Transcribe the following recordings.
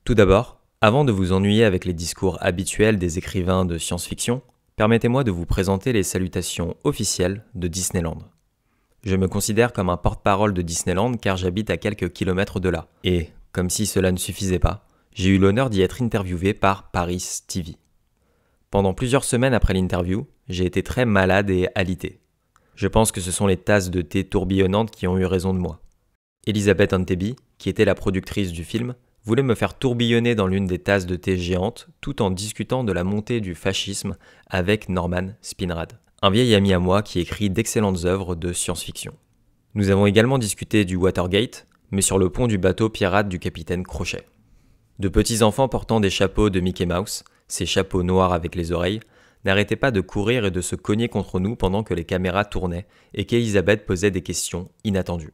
Tout d'abord, avant de vous ennuyer avec les discours habituels des écrivains de science-fiction, permettez-moi de vous présenter les salutations officielles de Disneyland. Je me considère comme un porte-parole de Disneyland car j'habite à quelques kilomètres de là. Et, comme si cela ne suffisait pas, j'ai eu l'honneur d'y être interviewé par Paris TV. Pendant plusieurs semaines après l'interview, j'ai été très malade et alité. Je pense que ce sont les tasses de thé tourbillonnantes qui ont eu raison de moi. Elisabeth Antebi, qui était la productrice du film, voulait me faire tourbillonner dans l'une des tasses de thé géantes tout en discutant de la montée du fascisme avec Norman Spinrad, un vieil ami à moi qui écrit d'excellentes œuvres de science-fiction. Nous avons également discuté du Watergate, mais sur le pont du bateau pirate du capitaine Crochet. De petits enfants portant des chapeaux de Mickey Mouse, ces chapeaux noirs avec les oreilles, n'arrêtaient pas de courir et de se cogner contre nous pendant que les caméras tournaient et qu'Elisabeth posait des questions inattendues.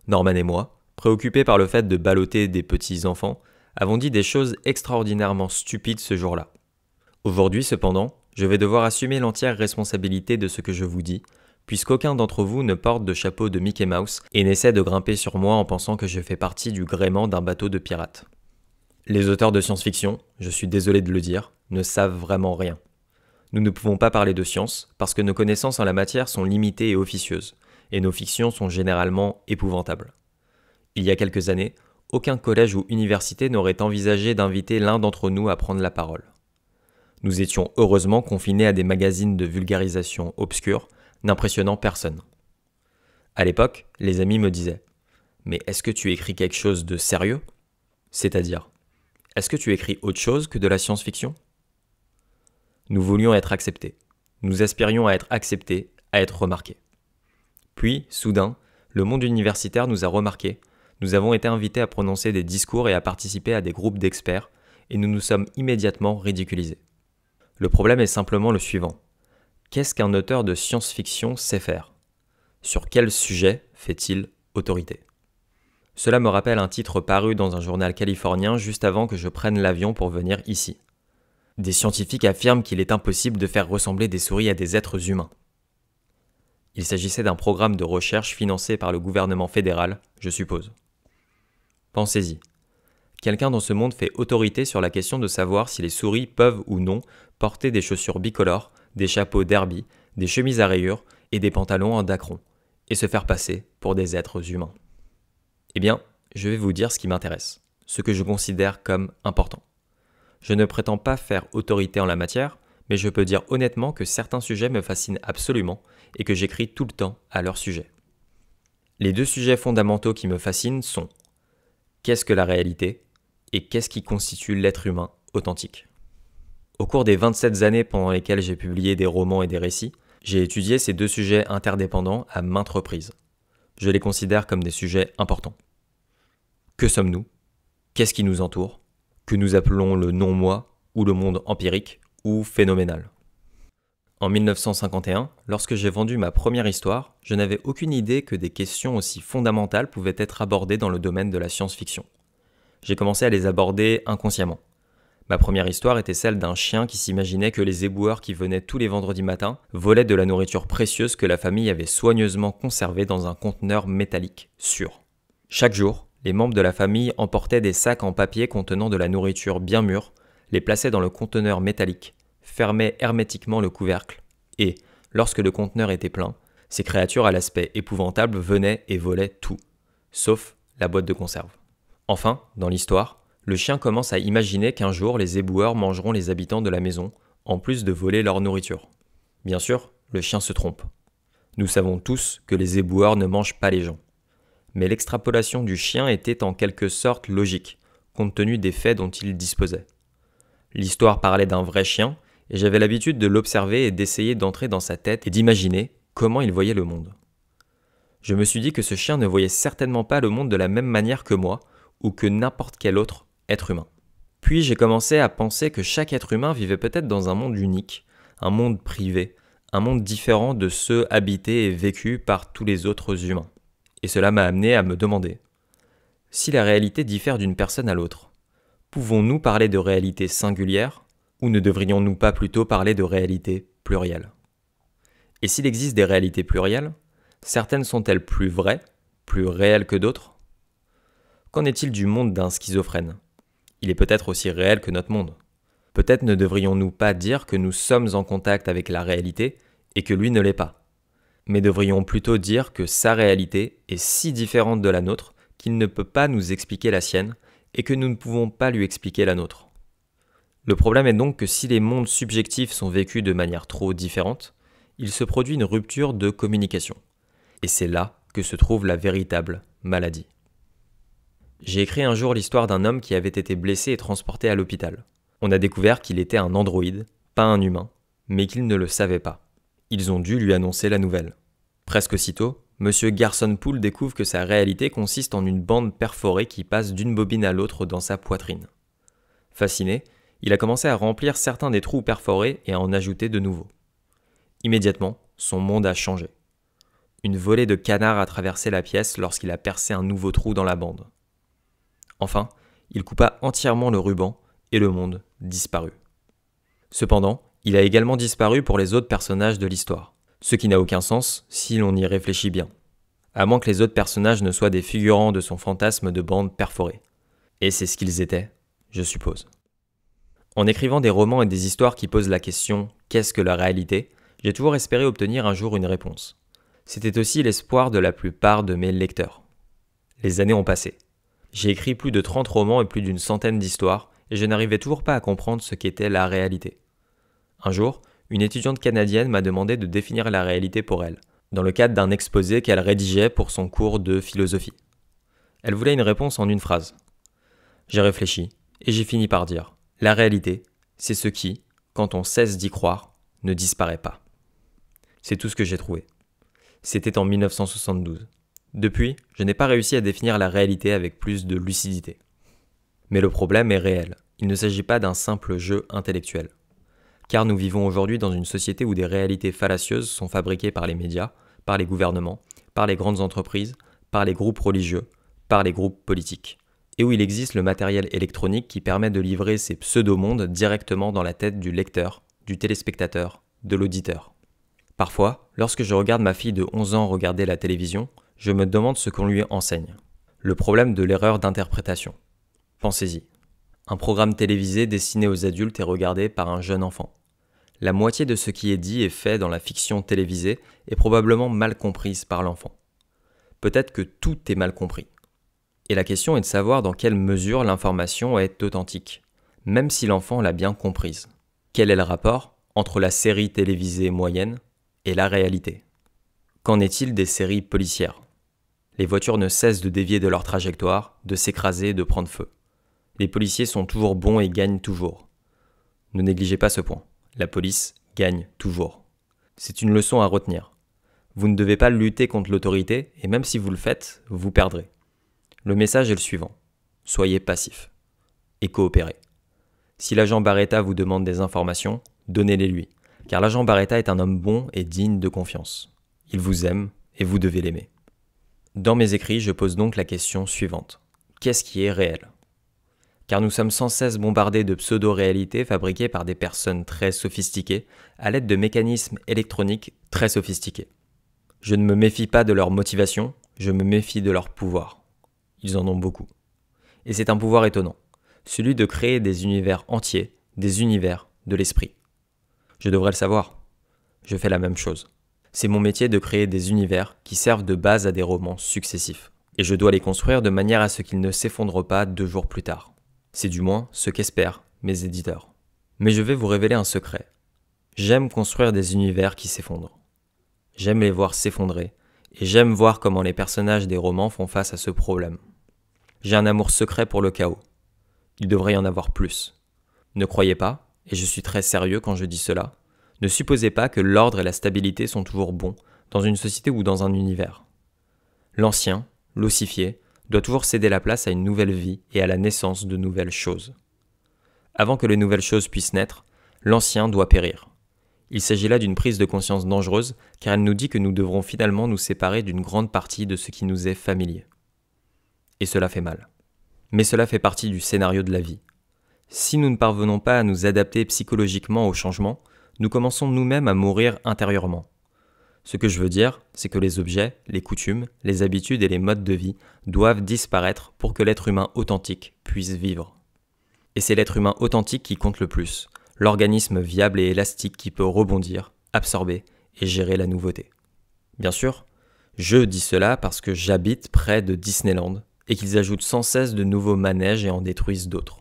Norman et moi, préoccupés par le fait de balloter des petits enfants, avons dit des choses extraordinairement stupides ce jour-là. Aujourd'hui, cependant, je vais devoir assumer l'entière responsabilité de ce que je vous dis, puisqu'aucun d'entre vous ne porte de chapeau de Mickey Mouse et n'essaie de grimper sur moi en pensant que je fais partie du gréement d'un bateau de pirates. Les auteurs de science-fiction, je suis désolé de le dire, ne savent vraiment rien. Nous ne pouvons pas parler de science parce que nos connaissances en la matière sont limitées et officieuses, et nos fictions sont généralement épouvantables. Il y a quelques années, aucun collège ou université n'aurait envisagé d'inviter l'un d'entre nous à prendre la parole. Nous étions heureusement confinés à des magazines de vulgarisation obscurs, n'impressionnant personne. À l'époque, les amis me disaient « Mais est-ce que tu écris quelque chose de sérieux ?» C'est-à-dire « Est-ce que tu écris autre chose que de la science-fiction ?» Nous voulions être acceptés. Nous aspirions à être acceptés, à être remarqués. Puis, soudain, le monde universitaire nous a remarqués. Nous avons été invités à prononcer des discours et à participer à des groupes d'experts, et nous nous sommes immédiatement ridiculisés. Le problème est simplement le suivant. Qu'est-ce qu'un auteur de science-fiction sait faire ? Sur quel sujet fait-il autorité ? Cela me rappelle un titre paru dans un journal californien juste avant que je prenne l'avion pour venir ici. Des scientifiques affirment qu'il est impossible de faire ressembler des souris à des êtres humains. Il s'agissait d'un programme de recherche financé par le gouvernement fédéral, je suppose. Pensez-y. Quelqu'un dans ce monde fait autorité sur la question de savoir si les souris peuvent ou non porter des chaussures bicolores, des chapeaux derby, des chemises à rayures et des pantalons en dacron, et se faire passer pour des êtres humains. Eh bien, je vais vous dire ce qui m'intéresse, ce que je considère comme important. Je ne prétends pas faire autorité en la matière, mais je peux dire honnêtement que certains sujets me fascinent absolument et que j'écris tout le temps à leur sujet. Les deux sujets fondamentaux qui me fascinent sont qu'est-ce que la réalité et qu'est-ce qui constitue l'être humain authentique. Au cours des 27 années pendant lesquelles j'ai publié des romans et des récits, j'ai étudié ces deux sujets interdépendants à maintes reprises. Je les considère comme des sujets importants. Que sommes-nous ? Qu'est-ce qui nous entoure ? Que nous appelons le non-moi ou le monde empirique ou phénoménal. En 1951, lorsque j'ai vendu ma première histoire, je n'avais aucune idée que des questions aussi fondamentales pouvaient être abordées dans le domaine de la science-fiction. J'ai commencé à les aborder inconsciemment. Ma première histoire était celle d'un chien qui s'imaginait que les éboueurs qui venaient tous les vendredis matins volaient de la nourriture précieuse que la famille avait soigneusement conservée dans un conteneur métallique sûr. Chaque jour, les membres de la famille emportaient des sacs en papier contenant de la nourriture bien mûre, les plaçaient dans le conteneur métallique, fermaient hermétiquement le couvercle, et, lorsque le conteneur était plein, ces créatures à l'aspect épouvantable venaient et volaient tout, sauf la boîte de conserve. Enfin, dans l'histoire, le chien commence à imaginer qu'un jour les éboueurs mangeront les habitants de la maison, en plus de voler leur nourriture. Bien sûr, le chien se trompe. Nous savons tous que les éboueurs ne mangent pas les gens. Mais l'extrapolation du chien était en quelque sorte logique, compte tenu des faits dont il disposait. L'histoire parlait d'un vrai chien, et j'avais l'habitude de l'observer et d'essayer d'entrer dans sa tête et d'imaginer comment il voyait le monde. Je me suis dit que ce chien ne voyait certainement pas le monde de la même manière que moi, ou que n'importe quel autre être humain. Puis j'ai commencé à penser que chaque être humain vivait peut-être dans un monde unique, un monde privé, un monde différent de ceux habités et vécus par tous les autres humains. Et cela m'a amené à me demander, si la réalité diffère d'une personne à l'autre, pouvons-nous parler de réalité singulière ou ne devrions-nous pas plutôt parler de réalité plurielle ? Et s'il existe des réalités plurielles, certaines sont-elles plus vraies, plus réelles que d'autres ? Qu'en est-il du monde d'un schizophrène ? Il est peut-être aussi réel que notre monde. Peut-être ne devrions-nous pas dire que nous sommes en contact avec la réalité et que lui ne l'est pas. Mais devrions plutôt dire que sa réalité est si différente de la nôtre qu'il ne peut pas nous expliquer la sienne et que nous ne pouvons pas lui expliquer la nôtre. Le problème est donc que si les mondes subjectifs sont vécus de manière trop différente, il se produit une rupture de communication. Et c'est là que se trouve la véritable maladie. J'ai écrit un jour l'histoire d'un homme qui avait été blessé et transporté à l'hôpital. On a découvert qu'il était un androïde, pas un humain, mais qu'il ne le savait pas. Ils ont dû lui annoncer la nouvelle. Presque aussitôt, Monsieur Garson-Poole découvre que sa réalité consiste en une bande perforée qui passe d'une bobine à l'autre dans sa poitrine. Fasciné, il a commencé à remplir certains des trous perforés et à en ajouter de nouveaux. Immédiatement, son monde a changé. Une volée de canards a traversé la pièce lorsqu'il a percé un nouveau trou dans la bande. Enfin, il coupa entièrement le ruban et le monde disparut. Cependant, il a également disparu pour les autres personnages de l'histoire, ce qui n'a aucun sens si l'on y réfléchit bien, à moins que les autres personnages ne soient des figurants de son fantasme de bande perforée. Et c'est ce qu'ils étaient, je suppose. En écrivant des romans et des histoires qui posent la question « Qu'est-ce que la réalité ?», j'ai toujours espéré obtenir un jour une réponse. C'était aussi l'espoir de la plupart de mes lecteurs. Les années ont passé. J'ai écrit plus de 30 romans et plus d'une centaine d'histoires, et je n'arrivais toujours pas à comprendre ce qu'était la réalité. Un jour, une étudiante canadienne m'a demandé de définir la réalité pour elle, dans le cadre d'un exposé qu'elle rédigeait pour son cours de philosophie. Elle voulait une réponse en une phrase. J'ai réfléchi, et j'ai fini par dire « La réalité, c'est ce qui, quand on cesse d'y croire, ne disparaît pas. » C'est tout ce que j'ai trouvé. C'était en 1972. Depuis, je n'ai pas réussi à définir la réalité avec plus de lucidité. Mais le problème est réel. Il ne s'agit pas d'un simple jeu intellectuel. Car nous vivons aujourd'hui dans une société où des réalités fallacieuses sont fabriquées par les médias, par les gouvernements, par les grandes entreprises, par les groupes religieux, par les groupes politiques. Et où il existe le matériel électronique qui permet de livrer ces pseudo-mondes directement dans la tête du lecteur, du téléspectateur, de l'auditeur. Parfois, lorsque je regarde ma fille de 11 ans regarder la télévision, je me demande ce qu'on lui enseigne. Le problème de l'erreur d'interprétation. Pensez-y. Un programme télévisé destiné aux adultes est regardé par un jeune enfant. La moitié de ce qui est dit et fait dans la fiction télévisée est probablement mal comprise par l'enfant. Peut-être que tout est mal compris. Et la question est de savoir dans quelle mesure l'information est authentique, même si l'enfant l'a bien comprise. Quel est le rapport entre la série télévisée moyenne et la réalité? Qu'en est-il des séries policières? Les voitures ne cessent de dévier de leur trajectoire, de s'écraser, de prendre feu. Les policiers sont toujours bons et gagnent toujours. Ne négligez pas ce point. La police gagne toujours. C'est une leçon à retenir. Vous ne devez pas lutter contre l'autorité, et même si vous le faites, vous perdrez. Le message est le suivant. Soyez passif. Et coopérez. Si l'agent Barretta vous demande des informations, donnez-les lui, car l'agent Barretta est un homme bon et digne de confiance. Il vous aime, et vous devez l'aimer. Dans mes écrits, je pose donc la question suivante. Qu'est-ce qui est réel ? Car nous sommes sans cesse bombardés de pseudo-réalités fabriquées par des personnes très sophistiquées à l'aide de mécanismes électroniques très sophistiqués. Je ne me méfie pas de leur motivation, je me méfie de leur pouvoir. Ils en ont beaucoup. Et c'est un pouvoir étonnant, celui de créer des univers entiers, des univers de l'esprit. Je devrais le savoir. Je fais la même chose. C'est mon métier de créer des univers qui servent de base à des romans successifs. Et je dois les construire de manière à ce qu'ils ne s'effondrent pas 2 jours plus tard. C'est du moins ce qu'espèrent mes éditeurs. Mais je vais vous révéler un secret. J'aime construire des univers qui s'effondrent. J'aime les voir s'effondrer, et j'aime voir comment les personnages des romans font face à ce problème. J'ai un amour secret pour le chaos. Il devrait y en avoir plus. Ne croyez pas, et je suis très sérieux quand je dis cela, ne supposez pas que l'ordre et la stabilité sont toujours bons dans une société ou dans un univers. L'ancien, l'ossifié, doit toujours céder la place à une nouvelle vie et à la naissance de nouvelles choses. Avant que les nouvelles choses puissent naître, l'ancien doit périr. Il s'agit là d'une prise de conscience dangereuse car elle nous dit que nous devrons finalement nous séparer d'une grande partie de ce qui nous est familier. Et cela fait mal. Mais cela fait partie du scénario de la vie. Si nous ne parvenons pas à nous adapter psychologiquement au changement, nous commençons nous-mêmes à mourir intérieurement. Ce que je veux dire, c'est que les objets, les coutumes, les habitudes et les modes de vie doivent disparaître pour que l'être humain authentique puisse vivre. Et c'est l'être humain authentique qui compte le plus, l'organisme viable et élastique qui peut rebondir, absorber et gérer la nouveauté. Bien sûr, je dis cela parce que j'habite près de Disneyland et qu'ils ajoutent sans cesse de nouveaux manèges et en détruisent d'autres.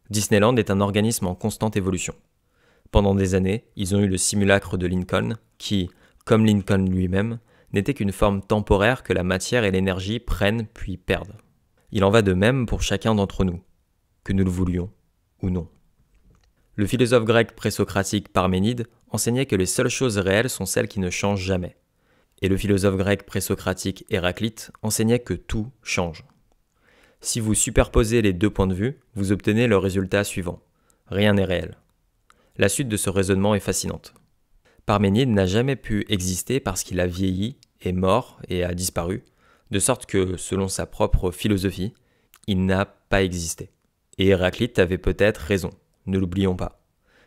Disneyland est un organisme en constante évolution. Pendant des années, ils ont eu le simulacre de Lincoln qui, comme Lincoln lui-même, n'était qu'une forme temporaire que la matière et l'énergie prennent puis perdent. Il en va de même pour chacun d'entre nous, que nous le voulions ou non. Le philosophe grec présocratique Parménide enseignait que les seules choses réelles sont celles qui ne changent jamais. Et le philosophe grec présocratique Héraclite enseignait que tout change. Si vous superposez les deux points de vue, vous obtenez le résultat suivant. Rien n'est réel. La suite de ce raisonnement est fascinante. Parménide n'a jamais pu exister parce qu'il a vieilli, est mort et a disparu, de sorte que, selon sa propre philosophie, il n'a pas existé. Et Héraclite avait peut-être raison, ne l'oublions pas.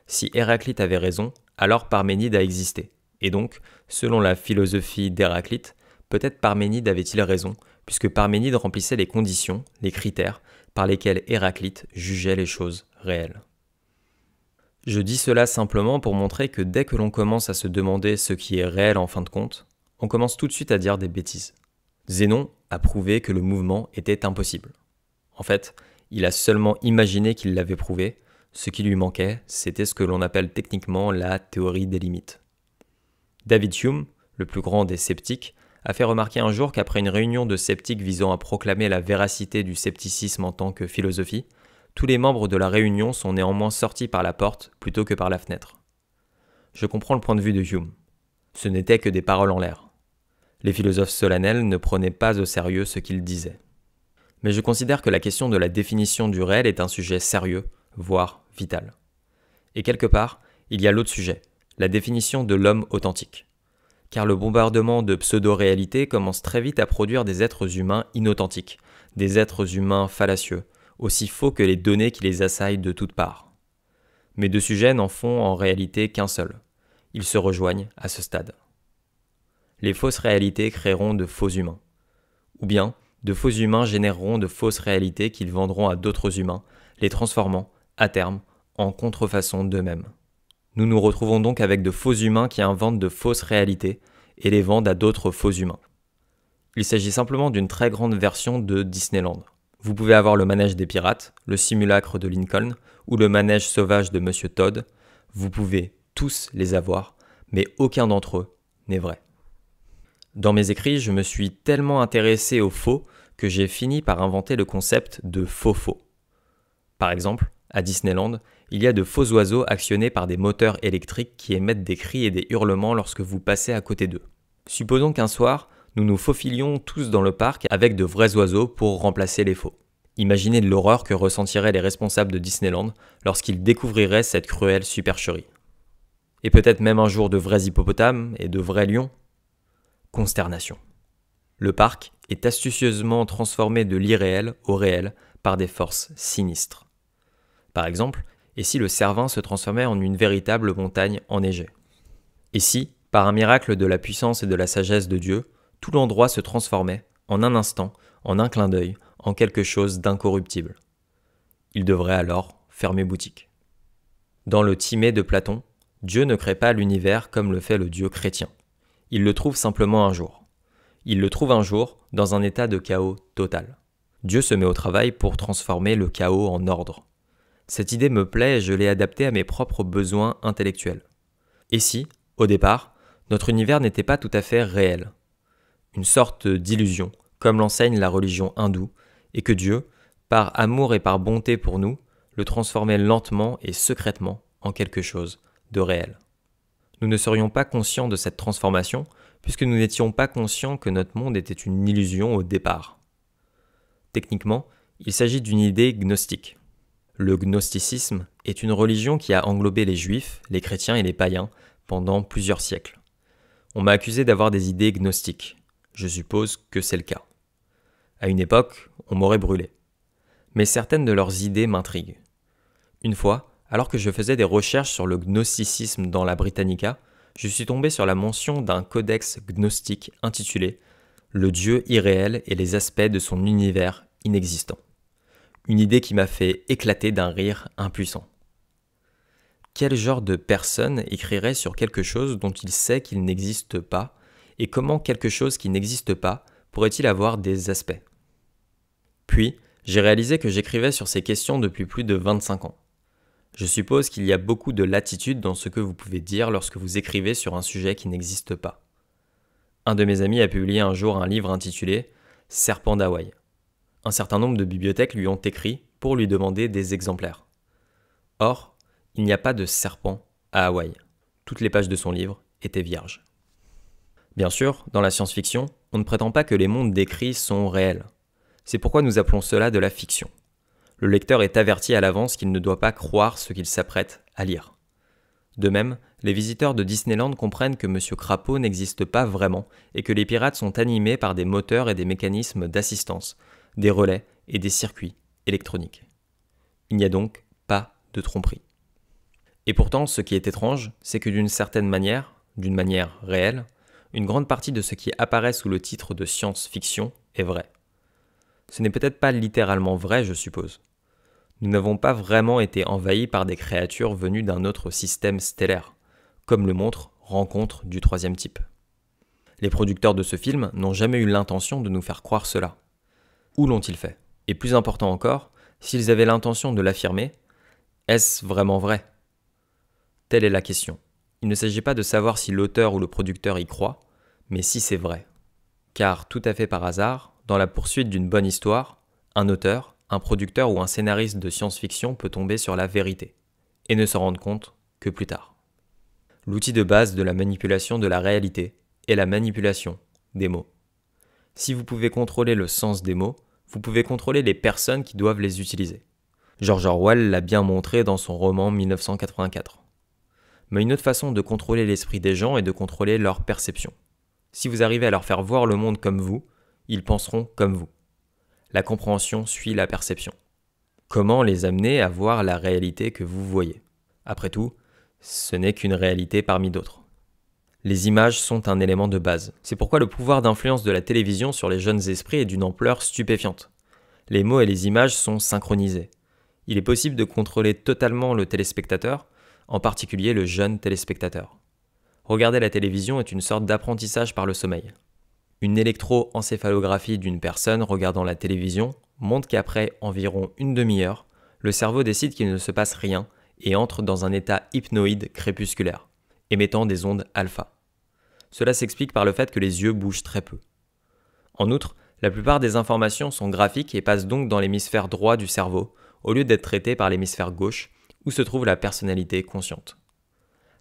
Si Héraclite avait raison, alors Parménide a existé. Et donc, selon la philosophie d'Héraclite, peut-être Parménide avait-il raison, puisque Parménide remplissait les conditions, les critères, par lesquels Héraclite jugeait les choses réelles. Je dis cela simplement pour montrer que dès que l'on commence à se demander ce qui est réel en fin de compte, on commence tout de suite à dire des bêtises. Zénon a prouvé que le mouvement était impossible. En fait, il a seulement imaginé qu'il l'avait prouvé, ce qui lui manquait, c'était ce que l'on appelle techniquement la théorie des limites. David Hume, le plus grand des sceptiques, a fait remarquer un jour qu'après une réunion de sceptiques visant à proclamer la véracité du scepticisme en tant que philosophie, tous les membres de la réunion sont néanmoins sortis par la porte plutôt que par la fenêtre. Je comprends le point de vue de Hume. Ce n'était que des paroles en l'air. Les philosophes solennels ne prenaient pas au sérieux ce qu'ils disaient. Mais je considère que la question de la définition du réel est un sujet sérieux, voire vital. Et quelque part, il y a l'autre sujet, la définition de l'homme authentique. Car le bombardement de pseudo-réalités commence très vite à produire des êtres humains inauthentiques, des êtres humains fallacieux, aussi faux que les données qui les assaillent de toutes parts. Mes deux sujets n'en font en réalité qu'un seul. Ils se rejoignent à ce stade. Les fausses réalités créeront de faux humains. Ou bien, de faux humains généreront de fausses réalités qu'ils vendront à d'autres humains, les transformant, à terme, en contrefaçon d'eux-mêmes. Nous nous retrouvons donc avec de faux humains qui inventent de fausses réalités et les vendent à d'autres faux humains. Il s'agit simplement d'une très grande version de Disneyland. Vous pouvez avoir le manège des pirates, le simulacre de Lincoln ou le manège sauvage de Monsieur Todd. Vous pouvez tous les avoir, mais aucun d'entre eux n'est vrai. Dans mes écrits, je me suis tellement intéressé aux faux que j'ai fini par inventer le concept de faux-faux. Par exemple, à Disneyland, il y a de faux oiseaux actionnés par des moteurs électriques qui émettent des cris et des hurlements lorsque vous passez à côté d'eux. Supposons qu'un soir, nous nous faufilions tous dans le parc avec de vrais oiseaux pour remplacer les faux. Imaginez l'horreur que ressentiraient les responsables de Disneyland lorsqu'ils découvriraient cette cruelle supercherie. Et peut-être même un jour de vrais hippopotames et de vrais lions. Consternation. Le parc est astucieusement transformé de l'irréel au réel par des forces sinistres. Par exemple, et si le Cervin se transformait en une véritable montagne enneigée? Et si, par un miracle de la puissance et de la sagesse de Dieu, tout l'endroit se transformait, en un instant, en un clin d'œil, en quelque chose d'incorruptible? Il devrait alors fermer boutique. Dans le Timée de Platon, Dieu ne crée pas l'univers comme le fait le Dieu chrétien. Il le trouve simplement un jour. Il le trouve un jour dans un état de chaos total. Dieu se met au travail pour transformer le chaos en ordre. Cette idée me plaît et je l'ai adaptée à mes propres besoins intellectuels. Et si, au départ, notre univers n'était pas tout à fait réel? Une sorte d'illusion, comme l'enseigne la religion hindoue, et que Dieu, par amour et par bonté pour nous, le transformait lentement et secrètement en quelque chose de réel. Nous ne serions pas conscients de cette transformation, puisque nous n'étions pas conscients que notre monde était une illusion au départ. Techniquement, il s'agit d'une idée gnostique. Le gnosticisme est une religion qui a englobé les juifs, les chrétiens et les païens pendant plusieurs siècles. On m'a accusé d'avoir des idées gnostiques. Je suppose que c'est le cas. À une époque, on m'aurait brûlé. Mais certaines de leurs idées m'intriguent. Une fois, alors que je faisais des recherches sur le gnosticisme dans la Britannica, je suis tombé sur la mention d'un codex gnostique intitulé « Le Dieu irréel et les aspects de son univers inexistant ». Une idée qui m'a fait éclater d'un rire impuissant. Quel genre de personne écrirait sur quelque chose dont il sait qu'il n'existe pas, et comment quelque chose qui n'existe pas pourrait-il avoir des aspects? Puis, j'ai réalisé que j'écrivais sur ces questions depuis plus de 25 ans. Je suppose qu'il y a beaucoup de latitude dans ce que vous pouvez dire lorsque vous écrivez sur un sujet qui n'existe pas. Un de mes amis a publié un jour un livre intitulé « Serpent d'Hawaï ». Un certain nombre de bibliothèques lui ont écrit pour lui demander des exemplaires. Or, il n'y a pas de serpent à Hawaï. Toutes les pages de son livre étaient vierges. Bien sûr, dans la science-fiction, on ne prétend pas que les mondes décrits sont réels. C'est pourquoi nous appelons cela de la fiction. Le lecteur est averti à l'avance qu'il ne doit pas croire ce qu'il s'apprête à lire. De même, les visiteurs de Disneyland comprennent que Monsieur Crapaud n'existe pas vraiment et que les pirates sont animés par des moteurs et des mécanismes d'assistance, des relais et des circuits électroniques. Il n'y a donc pas de tromperie. Et pourtant, ce qui est étrange, c'est que d'une certaine manière réelle, une grande partie de ce qui apparaît sous le titre de science-fiction est vrai. Ce n'est peut-être pas littéralement vrai, je suppose. Nous n'avons pas vraiment été envahis par des créatures venues d'un autre système stellaire, comme le montre Rencontre du troisième type. Les producteurs de ce film n'ont jamais eu l'intention de nous faire croire cela. Où l'ont-ils fait? Et plus important encore, s'ils avaient l'intention de l'affirmer, est-ce vraiment vrai? Telle est la question. Il ne s'agit pas de savoir si l'auteur ou le producteur y croit, mais si c'est vrai. Car tout à fait par hasard, dans la poursuite d'une bonne histoire, un auteur, un producteur ou un scénariste de science-fiction peut tomber sur la vérité, et ne s'en rendre compte que plus tard. L'outil de base de la manipulation de la réalité est la manipulation des mots. Si vous pouvez contrôler le sens des mots, vous pouvez contrôler les personnes qui doivent les utiliser. George Orwell l'a bien montré dans son roman 1984. Mais une autre façon de contrôler l'esprit des gens est de contrôler leur perception. Si vous arrivez à leur faire voir le monde comme vous, ils penseront comme vous. La compréhension suit la perception. Comment les amener à voir la réalité que vous voyez? Après tout, ce n'est qu'une réalité parmi d'autres. Les images sont un élément de base. C'est pourquoi le pouvoir d'influence de la télévision sur les jeunes esprits est d'une ampleur stupéfiante. Les mots et les images sont synchronisés. Il est possible de contrôler totalement le téléspectateur, en particulier le jeune téléspectateur. Regarder la télévision est une sorte d'apprentissage par le sommeil. Une électroencéphalographie d'une personne regardant la télévision montre qu'après environ une demi-heure, le cerveau décide qu'il ne se passe rien et entre dans un état hypnoïde crépusculaire, émettant des ondes alpha. Cela s'explique par le fait que les yeux bougent très peu. En outre, la plupart des informations sont graphiques et passent donc dans l'hémisphère droit du cerveau, au lieu d'être traitées par l'hémisphère gauche, où se trouve la personnalité consciente.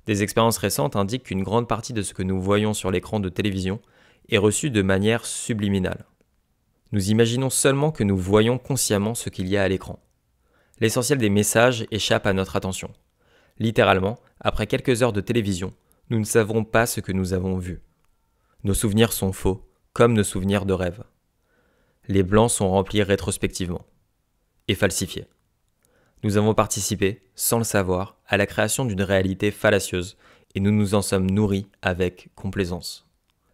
Des expériences récentes indiquent qu'une grande partie de ce que nous voyons sur l'écran de télévision est reçu de manière subliminale. Nous imaginons seulement que nous voyons consciemment ce qu'il y a à l'écran. L'essentiel des messages échappe à notre attention. Littéralement, après quelques heures de télévision, nous ne savons pas ce que nous avons vu. Nos souvenirs sont faux, comme nos souvenirs de rêve. Les blancs sont remplis rétrospectivement et falsifiés. Nous avons participé, sans le savoir, à la création d'une réalité fallacieuse et nous nous en sommes nourris avec complaisance.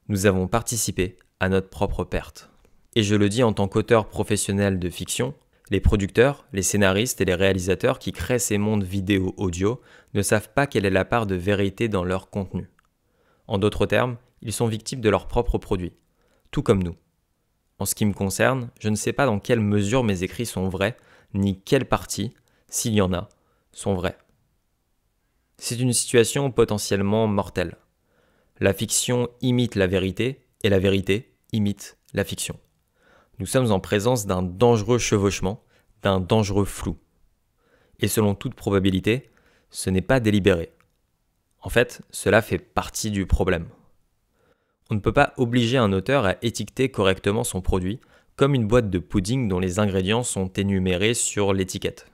Nous avons participé à notre propre perte. Et je le dis en tant qu'auteur professionnel de fiction, les producteurs, les scénaristes et les réalisateurs qui créent ces mondes vidéo-audio ne savent pas quelle est la part de vérité dans leur contenu. En d'autres termes, ils sont victimes de leurs propres produits, tout comme nous. En ce qui me concerne, je ne sais pas dans quelle mesure mes écrits sont vrais, ni quelle partie, s'il y en a, sont vrais. C'est une situation potentiellement mortelle. La fiction imite la vérité et la vérité imite la fiction. Nous sommes en présence d'un dangereux chevauchement, d'un dangereux flou. Et selon toute probabilité, ce n'est pas délibéré. En fait, cela fait partie du problème. On ne peut pas obliger un auteur à étiqueter correctement son produit, comme une boîte de pudding dont les ingrédients sont énumérés sur l'étiquette.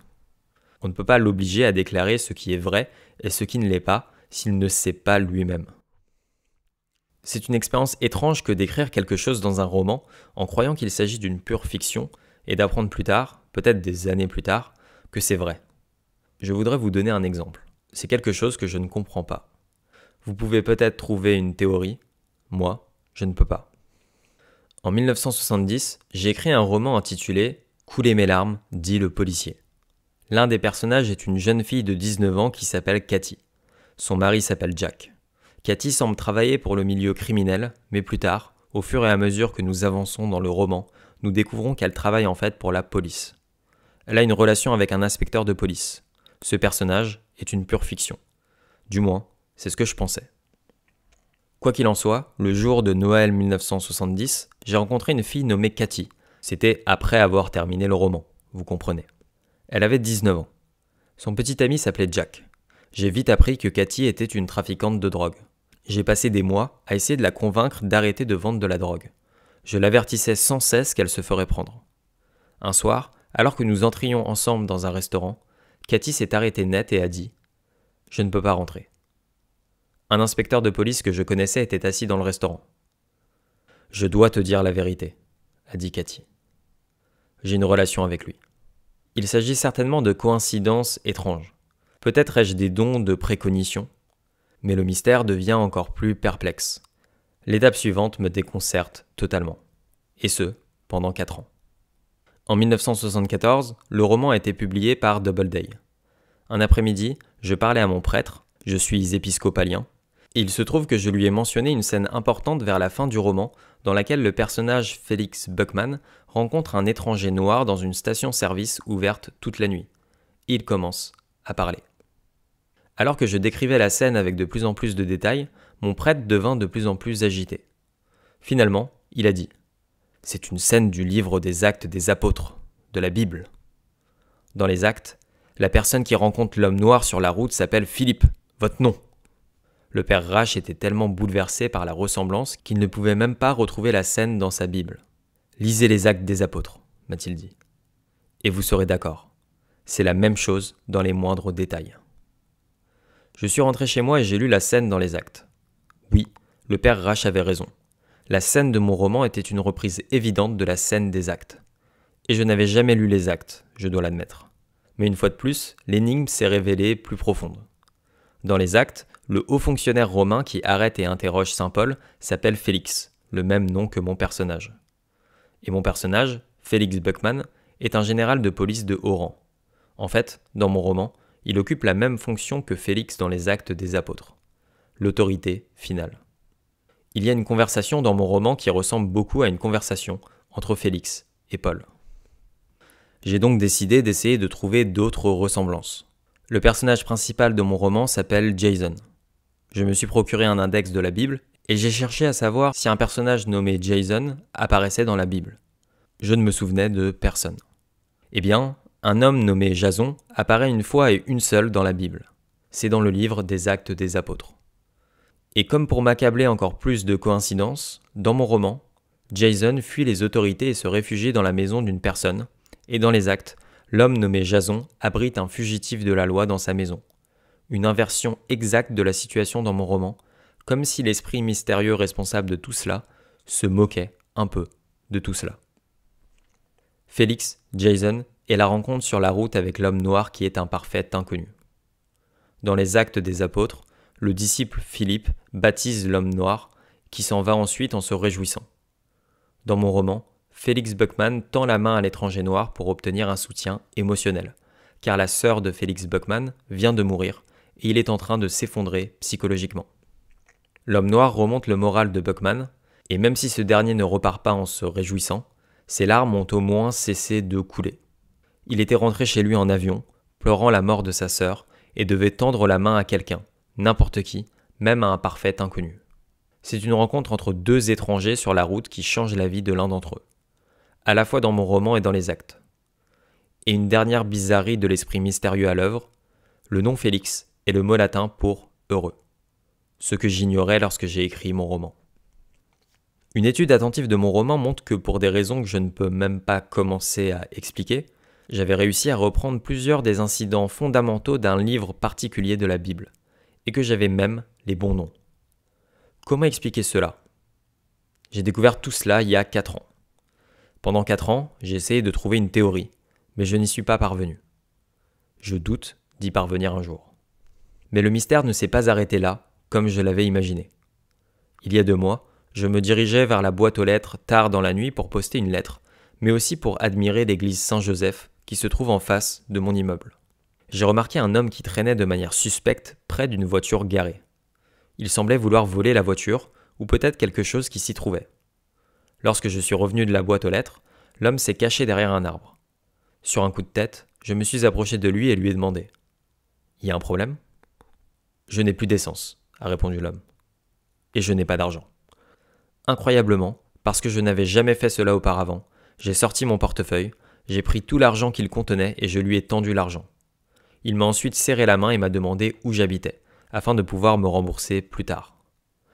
On ne peut pas l'obliger à déclarer ce qui est vrai et ce qui ne l'est pas s'il ne sait pas lui-même. C'est une expérience étrange que d'écrire quelque chose dans un roman en croyant qu'il s'agit d'une pure fiction et d'apprendre plus tard, peut-être des années plus tard, que c'est vrai. Je voudrais vous donner un exemple. C'est quelque chose que je ne comprends pas. Vous pouvez peut-être trouver une théorie, moi, je ne peux pas. En 1970, j'ai écrit un roman intitulé Couler mes larmes, dit le policier. L'un des personnages est une jeune fille de 19 ans qui s'appelle Cathy. Son mari s'appelle Jack. Cathy semble travailler pour le milieu criminel, mais plus tard, au fur et à mesure que nous avançons dans le roman, nous découvrons qu'elle travaille en fait pour la police. Elle a une relation avec un inspecteur de police. Ce personnage est une pure fiction. Du moins, c'est ce que je pensais. Quoi qu'il en soit, le jour de Noël 1970, j'ai rencontré une fille nommée Cathy. C'était après avoir terminé le roman, vous comprenez. Elle avait 19 ans. Son petit ami s'appelait Jack. J'ai vite appris que Cathy était une trafiquante de drogue. J'ai passé des mois à essayer de la convaincre d'arrêter de vendre de la drogue. Je l'avertissais sans cesse qu'elle se ferait prendre. Un soir, alors que nous entrions ensemble dans un restaurant, Cathy s'est arrêtée net et a dit « Je ne peux pas rentrer ». Un inspecteur de police que je connaissais était assis dans le restaurant. « Je dois te dire la vérité », a dit Cathy. « J'ai une relation avec lui. Il s'agit certainement de coïncidences étranges. Peut-être ai-je des dons de précognition, mais le mystère devient encore plus perplexe. L'étape suivante me déconcerte totalement. Et ce, pendant 4 ans. En 1974, le roman a été publié par Doubleday. Un après-midi, je parlais à mon prêtre, je suis épiscopalien, et il se trouve que je lui ai mentionné une scène importante vers la fin du roman dans laquelle le personnage Felix Buckman rencontre un étranger noir dans une station-service ouverte toute la nuit. Il commence à parler. Alors que je décrivais la scène avec de plus en plus de détails, mon prêtre devint de plus en plus agité. Finalement, il a dit « C'est une scène du livre des Actes des Apôtres, de la Bible. Dans les Actes, la personne qui rencontre l'homme noir sur la route s'appelle Philippe, votre nom. » Le père Rache était tellement bouleversé par la ressemblance qu'il ne pouvait même pas retrouver la scène dans sa Bible. « Lisez les Actes des Apôtres, m'a-t-il dit. Et vous serez d'accord. C'est la même chose dans les moindres détails. » Je suis rentré chez moi et j'ai lu la scène dans les Actes. Oui, le père Rache avait raison. La scène de mon roman était une reprise évidente de la scène des Actes. Et je n'avais jamais lu les Actes, je dois l'admettre. Mais une fois de plus, l'énigme s'est révélée plus profonde. Dans les Actes, le haut fonctionnaire romain qui arrête et interroge saint Paul s'appelle Félix, le même nom que mon personnage. Et mon personnage, Felix Buckman, est un général de police de haut rang. En fait, dans mon roman, il occupe la même fonction que Félix dans les Actes des Apôtres. L'autorité finale. Il y a une conversation dans mon roman qui ressemble beaucoup à une conversation entre Félix et Paul. J'ai donc décidé d'essayer de trouver d'autres ressemblances. Le personnage principal de mon roman s'appelle Jason. Je me suis procuré un index de la Bible et j'ai cherché à savoir si un personnage nommé Jason apparaissait dans la Bible. Je ne me souvenais de personne. Eh bien, un homme nommé Jason apparaît une fois et une seule dans la Bible. C'est dans le livre des Actes des Apôtres. Et comme pour m'accabler encore plus de coïncidences, dans mon roman, Jason fuit les autorités et se réfugie dans la maison d'une personne, et dans les Actes, l'homme nommé Jason abrite un fugitif de la loi dans sa maison. Une inversion exacte de la situation dans mon roman, comme si l'esprit mystérieux responsable de tout cela se moquait un peu de tout cela. Félix, Jason, et la rencontre sur la route avec l'homme noir qui est un parfait inconnu. Dans les Actes des Apôtres, le disciple Philippe baptise l'homme noir qui s'en va ensuite en se réjouissant. Dans mon roman, Felix Buckman tend la main à l'étranger noir pour obtenir un soutien émotionnel, car la sœur de Felix Buckman vient de mourir et il est en train de s'effondrer psychologiquement. L'homme noir remonte le moral de Buckman, et même si ce dernier ne repart pas en se réjouissant, ses larmes ont au moins cessé de couler. Il était rentré chez lui en avion, pleurant la mort de sa sœur, et devait tendre la main à quelqu'un, n'importe qui, même à un parfait inconnu. C'est une rencontre entre deux étrangers sur la route qui change la vie de l'un d'entre eux, à la fois dans mon roman et dans les Actes. Et une dernière bizarrerie de l'esprit mystérieux à l'œuvre, le nom Félix est le mot latin pour « heureux », ce que j'ignorais lorsque j'ai écrit mon roman. Une étude attentive de mon roman montre que pour des raisons que je ne peux même pas commencer à expliquer, j'avais réussi à reprendre plusieurs des incidents fondamentaux d'un livre particulier de la Bible, et que j'avais même les bons noms. Comment expliquer cela ? J'ai découvert tout cela il y a 4 ans. Pendant 4 ans, j'ai essayé de trouver une théorie, mais je n'y suis pas parvenu. Je doute d'y parvenir un jour. Mais le mystère ne s'est pas arrêté là, comme je l'avais imaginé. Il y a 2 mois, je me dirigeais vers la boîte aux lettres tard dans la nuit pour poster une lettre, mais aussi pour admirer l'église Saint-Joseph qui se trouve en face de mon immeuble. J'ai remarqué un homme qui traînait de manière suspecte près d'une voiture garée. Il semblait vouloir voler la voiture, ou peut-être quelque chose qui s'y trouvait. Lorsque je suis revenu de la boîte aux lettres, l'homme s'est caché derrière un arbre. Sur un coup de tête, je me suis approché de lui et lui ai demandé « Il y a un problème ?»« Je n'ai plus d'essence, » a répondu l'homme. « Et je n'ai pas d'argent. » Incroyablement, parce que je n'avais jamais fait cela auparavant, j'ai sorti mon portefeuille, j'ai pris tout l'argent qu'il contenait et je lui ai tendu l'argent. Il m'a ensuite serré la main et m'a demandé où j'habitais, afin de pouvoir me rembourser plus tard.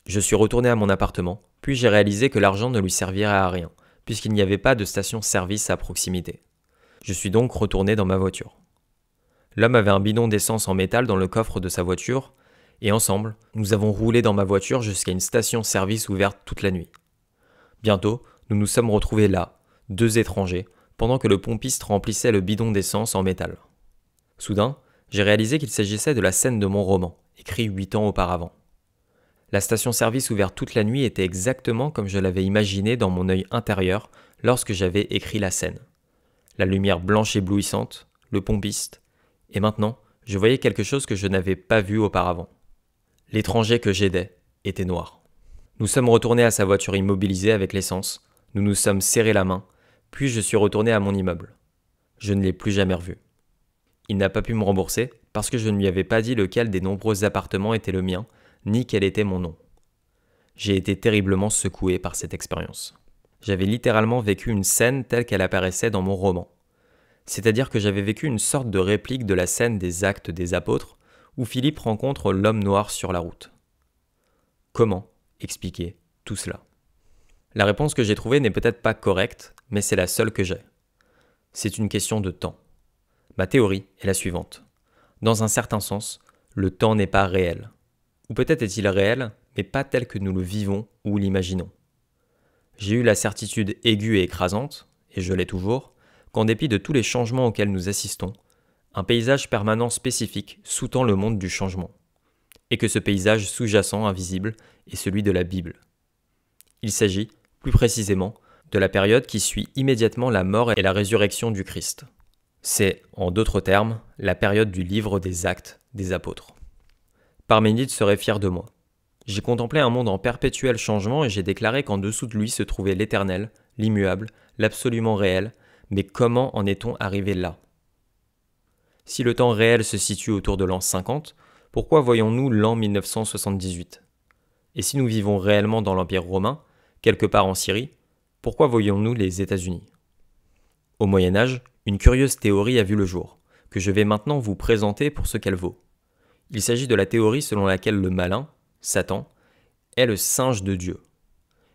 Je suis retourné à mon appartement, puis j'ai réalisé que l'argent ne lui servirait à rien, puisqu'il n'y avait pas de station-service à proximité. Je suis donc retourné dans ma voiture. L'homme avait un bidon d'essence en métal dans le coffre de sa voiture, et ensemble, nous avons roulé dans ma voiture jusqu'à une station-service ouverte toute la nuit. Bientôt, nous nous sommes retrouvés là, 2 étrangers, pendant que le pompiste remplissait le bidon d'essence en métal. Soudain, j'ai réalisé qu'il s'agissait de la scène de mon roman, écrit 8 ans auparavant. La station-service ouverte toute la nuit était exactement comme je l'avais imaginé dans mon œil intérieur lorsque j'avais écrit la scène. La lumière blanche éblouissante, le pompiste, et maintenant, je voyais quelque chose que je n'avais pas vu auparavant. L'étranger que j'aidais était noir. Nous sommes retournés à sa voiture immobilisée avec l'essence, nous nous sommes serrés la main, puis je suis retourné à mon immeuble. Je ne l'ai plus jamais revu. Il n'a pas pu me rembourser parce que je ne lui avais pas dit lequel des nombreux appartements était le mien, ni quel était mon nom. J'ai été terriblement secoué par cette expérience. J'avais littéralement vécu une scène telle qu'elle apparaissait dans mon roman. C'est-à-dire que j'avais vécu une sorte de réplique de la scène des Actes des Apôtres, où Philippe rencontre l'homme noir sur la route. Comment expliquer tout cela ? La réponse que j'ai trouvée n'est peut-être pas correcte, mais c'est la seule que j'ai. C'est une question de temps. Ma théorie est la suivante. Dans un certain sens, le temps n'est pas réel. Ou peut-être est-il réel, mais pas tel que nous le vivons ou l'imaginons. J'ai eu la certitude aiguë et écrasante, et je l'ai toujours, qu'en dépit de tous les changements auxquels nous assistons, un paysage permanent spécifique sous-tend le monde du changement, et que ce paysage sous-jacent invisible est celui de la Bible. Il s'agit, plus précisément, de la période qui suit immédiatement la mort et la résurrection du Christ. C'est, en d'autres termes, la période du livre des Actes des Apôtres. Parménide serait fier de moi. J'ai contemplé un monde en perpétuel changement et j'ai déclaré qu'en dessous de lui se trouvait l'éternel, l'immuable, l'absolument réel, mais comment en est-on arrivé là ? Si le temps réel se situe autour de l'an 50, pourquoi voyons-nous l'an 1978 ? Et si nous vivons réellement dans l'Empire romain, quelque part en Syrie, pourquoi voyons-nous les États-Unis ? Au Moyen-Âge, une curieuse théorie a vu le jour, que je vais maintenant vous présenter pour ce qu'elle vaut. Il s'agit de la théorie selon laquelle le malin, Satan, est le singe de Dieu.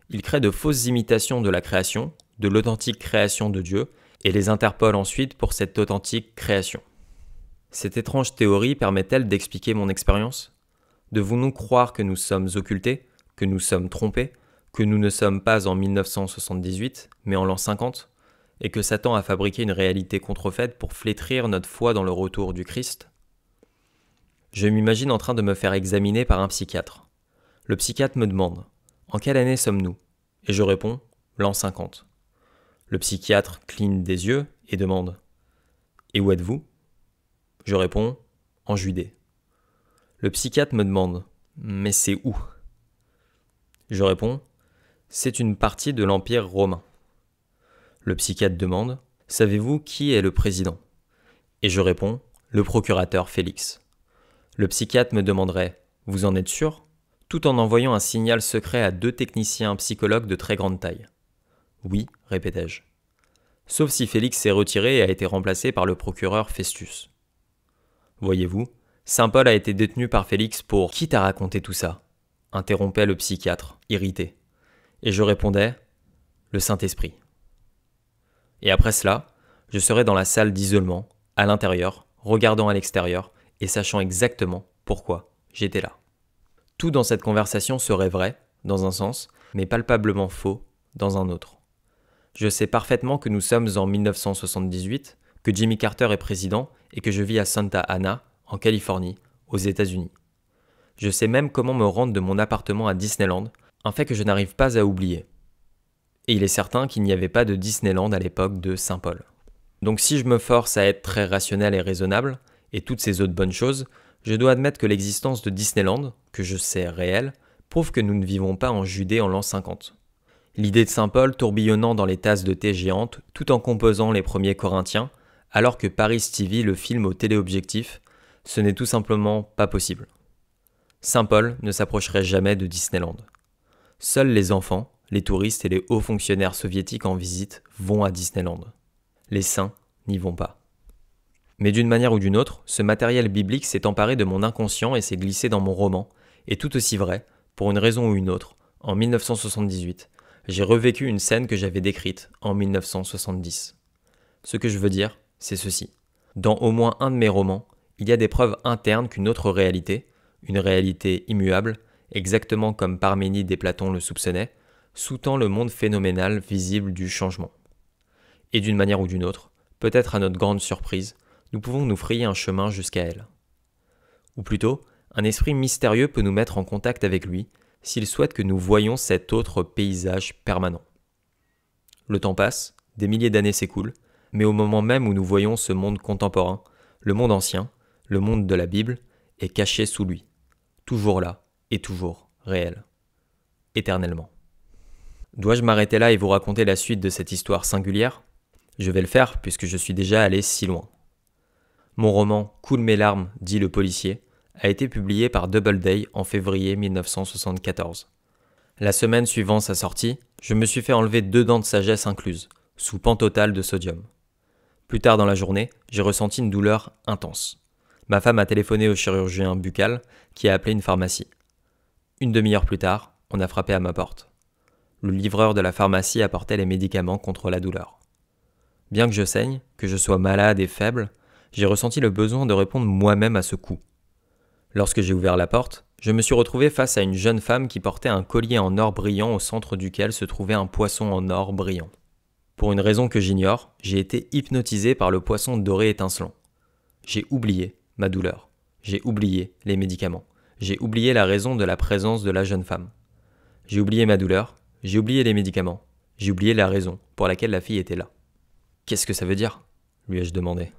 Il crée de fausses imitations de la création, de l'authentique création de Dieu, et les interpelle ensuite pour cette authentique création. Cette étrange théorie permet-elle d'expliquer mon expérience ? Devons-nous croire que nous sommes occultés, que nous sommes trompés, que nous ne sommes pas en 1978, mais en l'an 50, et que Satan a fabriqué une réalité contrefaite pour flétrir notre foi dans le retour du Christ ? Je m'imagine en train de me faire examiner par un psychiatre. Le psychiatre me demande « En quelle année sommes-nous » Et je réponds « L'an 50 ». Le psychiatre cligne des yeux et demande « Et où êtes-vous » Je réponds « En Judée ». Le psychiatre me demande « Mais c'est où ?» Je réponds « C'est une partie de l'Empire romain ». Le psychiatre demande « Savez-vous qui est le président ?» Et je réponds « Le procurateur Félix ». Le psychiatre me demanderait « Vous en êtes sûr ?» tout en envoyant un signal secret à 2 techniciens psychologues de très grande taille. « Oui », répétai-je. Sauf si Félix s'est retiré et a été remplacé par le procureur Festus. Voyez-vous, Saint Paul a été détenu par Félix pour « Qui t'a raconté tout ça ?» interrompait le psychiatre, irrité. Et je répondais « Le Saint-Esprit ». Et après cela, je serais dans la salle d'isolement, à l'intérieur, regardant à l'extérieur et sachant exactement pourquoi j'étais là. Tout dans cette conversation serait vrai, dans un sens, mais palpablement faux, dans un autre. Je sais parfaitement que nous sommes en 1978, que Jimmy Carter est président et que je vis à Santa Ana, en Californie, aux États-Unis. Je sais même comment me rendre de mon appartement à Disneyland, un fait que je n'arrive pas à oublier. Et il est certain qu'il n'y avait pas de Disneyland à l'époque de Saint Paul. Donc si je me force à être très rationnel et raisonnable, et toutes ces autres bonnes choses, je dois admettre que l'existence de Disneyland, que je sais réelle, prouve que nous ne vivons pas en Judée en l'an 50. L'idée de Saint Paul tourbillonnant dans les tasses de thé géantes tout en composant les premiers Corinthiens, alors que Paris TV le filme au téléobjectif, ce n'est tout simplement pas possible. Saint Paul ne s'approcherait jamais de Disneyland. Seuls les enfants, les touristes et les hauts fonctionnaires soviétiques en visite vont à Disneyland. Les saints n'y vont pas. Mais d'une manière ou d'une autre, ce matériel biblique s'est emparé de mon inconscient et s'est glissé dans mon roman, et tout aussi vrai, pour une raison ou une autre, en 1978, j'ai revécu une scène que j'avais décrite en 1970. Ce que je veux dire, c'est ceci. Dans au moins un de mes romans, il y a des preuves internes qu'une autre réalité, une réalité immuable, exactement comme Parménide et Platon le soupçonnaient, sous-tend le monde phénoménal visible du changement. Et d'une manière ou d'une autre, peut-être à notre grande surprise, nous pouvons nous frayer un chemin jusqu'à elle. Ou plutôt, un esprit mystérieux peut nous mettre en contact avec lui, s'il souhaite que nous voyions cet autre paysage permanent. Le temps passe, des milliers d'années s'écoulent, mais au moment même où nous voyons ce monde contemporain, le monde ancien, le monde de la Bible, est caché sous lui, toujours là et toujours réel, éternellement. Dois-je m'arrêter là et vous raconter la suite de cette histoire singulière ? Je vais le faire puisque je suis déjà allé si loin. Mon roman « Coule mes larmes », dit le policier, a été publié par Doubleday en février 1974. La semaine suivant sa sortie, je me suis fait enlever 2 dents de sagesse incluses, sous pantotale de sodium. Plus tard dans la journée, j'ai ressenti une douleur intense. Ma femme a téléphoné au chirurgien buccal qui a appelé une pharmacie. Une demi-heure plus tard, on a frappé à ma porte. Le livreur de la pharmacie apportait les médicaments contre la douleur. Bien que je saigne, que je sois malade et faible, j'ai ressenti le besoin de répondre moi-même à ce coup. Lorsque j'ai ouvert la porte, je me suis retrouvé face à une jeune femme qui portait un collier en or brillant au centre duquel se trouvait un poisson en or brillant. Pour une raison que j'ignore, j'ai été hypnotisé par le poisson doré étincelant. J'ai oublié ma douleur. J'ai oublié les médicaments. J'ai oublié la raison de la présence de la jeune femme. J'ai oublié ma douleur. J'ai oublié les médicaments. J'ai oublié la raison pour laquelle la fille était là. « Qu'est-ce que ça veut dire ?» lui ai-je demandé.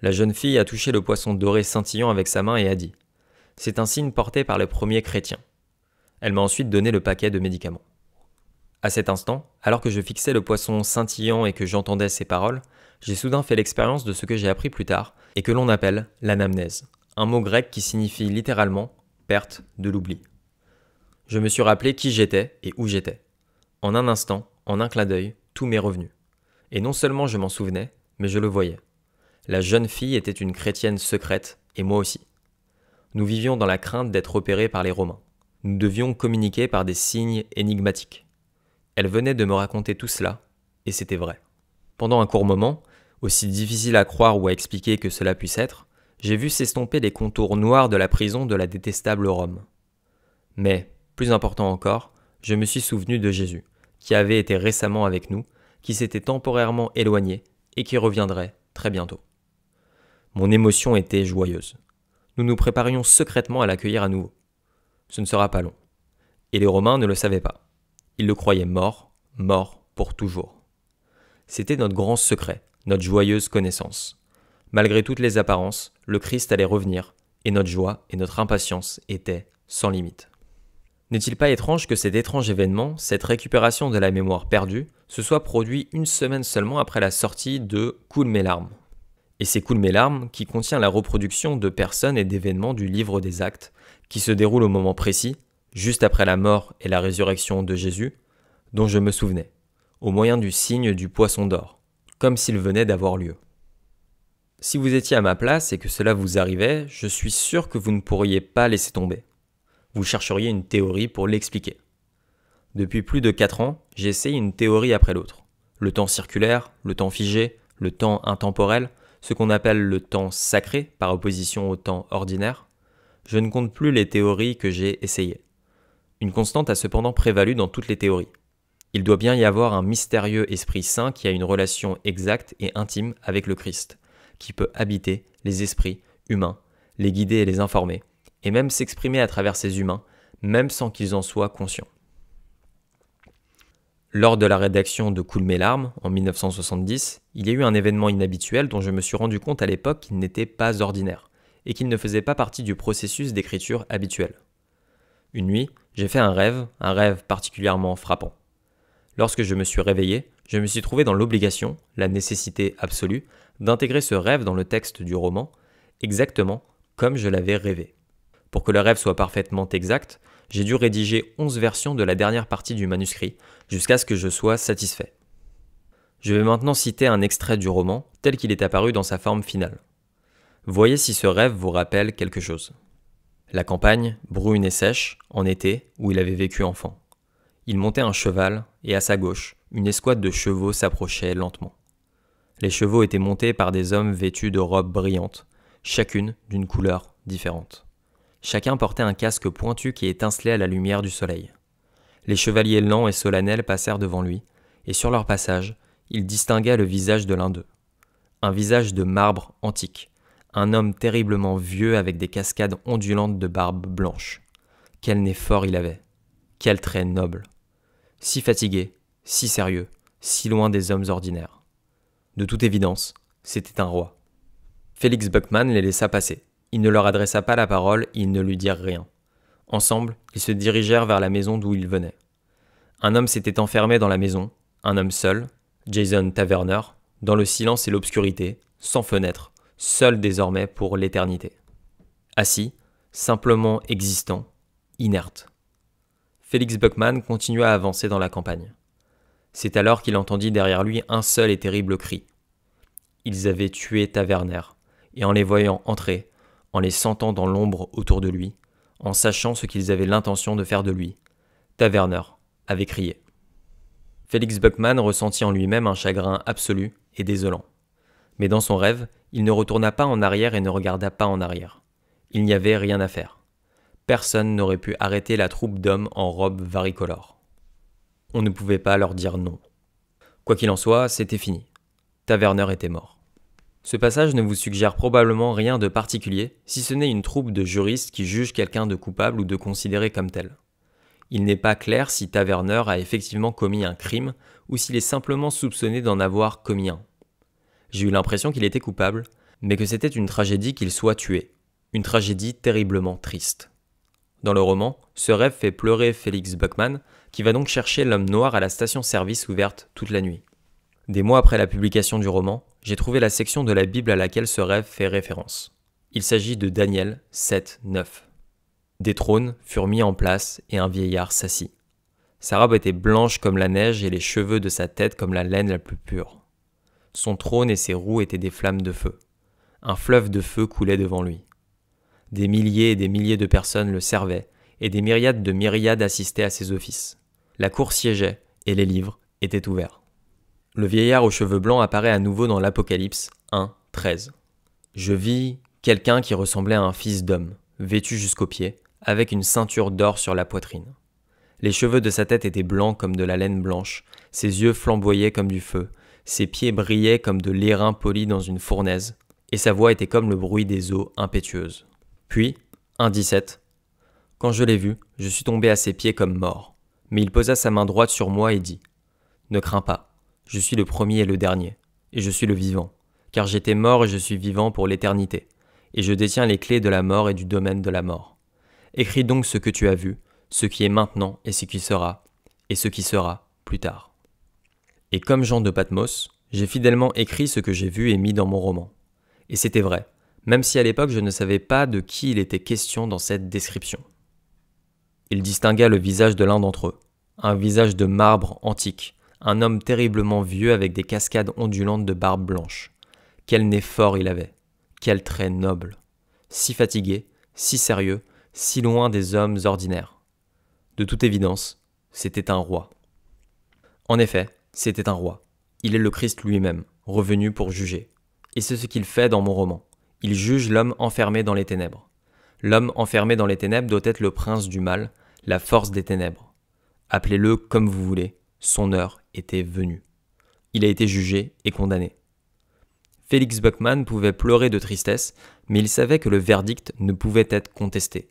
La jeune fille a touché le poisson doré scintillant avec sa main et a dit « C'est un signe porté par les premiers chrétiens. » Elle m'a ensuite donné le paquet de médicaments. À cet instant, alors que je fixais le poisson scintillant et que j'entendais ses paroles, j'ai soudain fait l'expérience de ce que j'ai appris plus tard et que l'on appelle l'anamnèse, un mot grec qui signifie littéralement « perte de l'oubli ». Je me suis rappelé qui j'étais et où j'étais. En un instant, en un clin d'œil, tout m'est revenu. Et non seulement je m'en souvenais, mais je le voyais. La jeune fille était une chrétienne secrète, et moi aussi. Nous vivions dans la crainte d'être repérés par les Romains. Nous devions communiquer par des signes énigmatiques. Elle venait de me raconter tout cela, et c'était vrai. Pendant un court moment, aussi difficile à croire ou à expliquer que cela puisse être, j'ai vu s'estomper les contours noirs de la prison de la détestable Rome. Mais, plus important encore, je me suis souvenu de Jésus, qui avait été récemment avec nous, qui s'était temporairement éloigné et qui reviendrait très bientôt. Mon émotion était joyeuse. Nous nous préparions secrètement à l'accueillir à nouveau. Ce ne sera pas long. Et les Romains ne le savaient pas. Ils le croyaient mort, mort pour toujours. C'était notre grand secret, notre joyeuse connaissance. Malgré toutes les apparences, le Christ allait revenir, et notre joie et notre impatience étaient sans limite. N'est-il pas étrange que cet étrange événement, cette récupération de la mémoire perdue, se soit produit une semaine seulement après la sortie de « Coule mes larmes ». Et c'est « Coule mes larmes » qui contient la reproduction de personnes et d'événements du livre des Actes, qui se déroule au moment précis, juste après la mort et la résurrection de Jésus, dont je me souvenais, au moyen du signe du poisson d'or, comme s'il venait d'avoir lieu. Si vous étiez à ma place et que cela vous arrivait, je suis sûr que vous ne pourriez pas laisser tomber. Vous chercheriez une théorie pour l'expliquer. Depuis plus de 4 ans, j'ai essayé une théorie après l'autre. Le temps circulaire, le temps figé, le temps intemporel, ce qu'on appelle le temps sacré par opposition au temps ordinaire. Je ne compte plus les théories que j'ai essayées. Une constante a cependant prévalu dans toutes les théories. Il doit bien y avoir un mystérieux Esprit Saint qui a une relation exacte et intime avec le Christ, qui peut habiter les esprits humains, les guider et les informer, et même s'exprimer à travers ces humains, même sans qu'ils en soient conscients. Lors de la rédaction de Coule mes larmes, en 1970, il y a eu un événement inhabituel dont je me suis rendu compte à l'époque qu'il n'était pas ordinaire, et qu'il ne faisait pas partie du processus d'écriture habituel. Une nuit, j'ai fait un rêve particulièrement frappant. Lorsque je me suis réveillé, je me suis trouvé dans l'obligation, la nécessité absolue, d'intégrer ce rêve dans le texte du roman, exactement comme je l'avais rêvé. Pour que le rêve soit parfaitement exact, j'ai dû rédiger 11 versions de la dernière partie du manuscrit, jusqu'à ce que je sois satisfait. Je vais maintenant citer un extrait du roman, tel qu'il est apparu dans sa forme finale. Voyez si ce rêve vous rappelle quelque chose. La campagne, brune et sèche, en été, où il avait vécu enfant. Il montait un cheval, et à sa gauche, une escouade de chevaux s'approchait lentement. Les chevaux étaient montés par des hommes vêtus de robes brillantes, chacune d'une couleur différente. Chacun portait un casque pointu qui étincelait à la lumière du soleil. Les chevaliers lents et solennels passèrent devant lui, et sur leur passage, il distingua le visage de l'un d'eux. Un visage de marbre antique, un homme terriblement vieux avec des cascades ondulantes de barbe blanche. Quel nez fort il avait, quel trait noble. Si fatigué, si sérieux, si loin des hommes ordinaires. De toute évidence, c'était un roi. Félix Buckman les laissa passer. Il ne leur adressa pas la parole et ils ne lui dirent rien. Ensemble, ils se dirigèrent vers la maison d'où ils venaient. Un homme s'était enfermé dans la maison, un homme seul, Jason Taverner, dans le silence et l'obscurité, sans fenêtre, seul désormais pour l'éternité. Assis, simplement existant, inerte. Félix Buckman continua à avancer dans la campagne. C'est alors qu'il entendit derrière lui un seul et terrible cri. Ils avaient tué Taverner, et en les voyant entrer, en les sentant dans l'ombre autour de lui, en sachant ce qu'ils avaient l'intention de faire de lui, Taverner avait crié. Félix Buckman ressentit en lui-même un chagrin absolu et désolant. Mais dans son rêve, il ne retourna pas en arrière et ne regarda pas en arrière. Il n'y avait rien à faire. Personne n'aurait pu arrêter la troupe d'hommes en robe varicolore. On ne pouvait pas leur dire non. Quoi qu'il en soit, c'était fini. Taverner était mort. Ce passage ne vous suggère probablement rien de particulier, si ce n'est une troupe de juristes qui jugent quelqu'un de coupable ou de considéré comme tel. Il n'est pas clair si Taverner a effectivement commis un crime ou s'il est simplement soupçonné d'en avoir commis un. J'ai eu l'impression qu'il était coupable, mais que c'était une tragédie qu'il soit tué. Une tragédie terriblement triste. Dans le roman, ce rêve fait pleurer Félix Buckman, qui va donc chercher l'homme noir à la station-service ouverte toute la nuit. Des mois après la publication du roman, j'ai trouvé la section de la Bible à laquelle ce rêve fait référence. Il s'agit de Daniel 7, 9. Des trônes furent mis en place et un vieillard s'assit. Sa robe était blanche comme la neige et les cheveux de sa tête comme la laine la plus pure. Son trône et ses roues étaient des flammes de feu. Un fleuve de feu coulait devant lui. Des milliers et des milliers de personnes le servaient et des myriades de myriades assistaient à ses offices. La cour siégeait et les livres étaient ouverts. Le vieillard aux cheveux blancs apparaît à nouveau dans l'Apocalypse 1, 13. Je vis quelqu'un qui ressemblait à un fils d'homme, vêtu jusqu'aux pieds, avec une ceinture d'or sur la poitrine. Les cheveux de sa tête étaient blancs comme de la laine blanche, ses yeux flamboyaient comme du feu, ses pieds brillaient comme de l'airain poli dans une fournaise, et sa voix était comme le bruit des eaux impétueuses. Puis, 1,17. Quand je l'ai vu, je suis tombé à ses pieds comme mort, mais il posa sa main droite sur moi et dit « Ne crains pas. Je suis le premier et le dernier, et je suis le vivant, car j'étais mort et je suis vivant pour l'éternité, et je détiens les clés de la mort et du domaine de la mort. Écris donc ce que tu as vu, ce qui est maintenant et ce qui sera plus tard. » Et comme Jean de Patmos, j'ai fidèlement écrit ce que j'ai vu et mis dans mon roman. Et c'était vrai, même si à l'époque je ne savais pas de qui il était question dans cette description. Il distingua le visage de l'un d'entre eux, un visage de marbre antique, un homme terriblement vieux avec des cascades ondulantes de barbe blanche. Quel nez fort il avait, quel trait noble. Si fatigué, si sérieux, si loin des hommes ordinaires. De toute évidence, c'était un roi. En effet, c'était un roi. Il est le Christ lui-même, revenu pour juger. Et c'est ce qu'il fait dans mon roman. Il juge l'homme enfermé dans les ténèbres. L'homme enfermé dans les ténèbres doit être le prince du mal, la force des ténèbres. Appelez-le comme vous voulez, son heure était venue. Il a été jugé et condamné. Félix Buckman pouvait pleurer de tristesse, mais il savait que le verdict ne pouvait être contesté.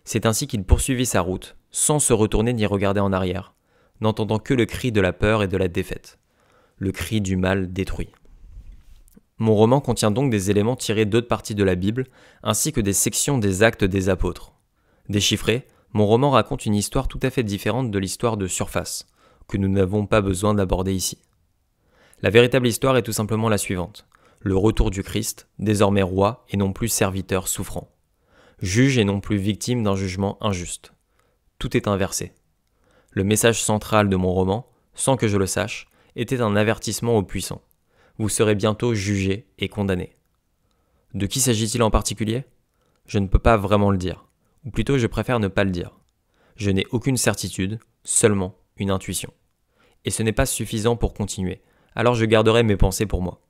C'est ainsi qu'il poursuivit sa route, sans se retourner ni regarder en arrière, n'entendant que le cri de la peur et de la défaite, le cri du mal détruit. Mon roman contient donc des éléments tirés d'autres parties de la Bible, ainsi que des sections des Actes des Apôtres. Déchiffré, mon roman raconte une histoire tout à fait différente de l'histoire de surface, que nous n'avons pas besoin d'aborder ici. La véritable histoire est tout simplement la suivante. Le retour du Christ, désormais roi et non plus serviteur souffrant. Juge et non plus victime d'un jugement injuste. Tout est inversé. Le message central de mon roman, sans que je le sache, était un avertissement aux puissants. Vous serez bientôt jugés et condamnés. De qui s'agit-il en particulier ? Je ne peux pas vraiment le dire, ou plutôt je préfère ne pas le dire. Je n'ai aucune certitude, seulement une intuition. Et ce n'est pas suffisant pour continuer, alors je garderai mes pensées pour moi.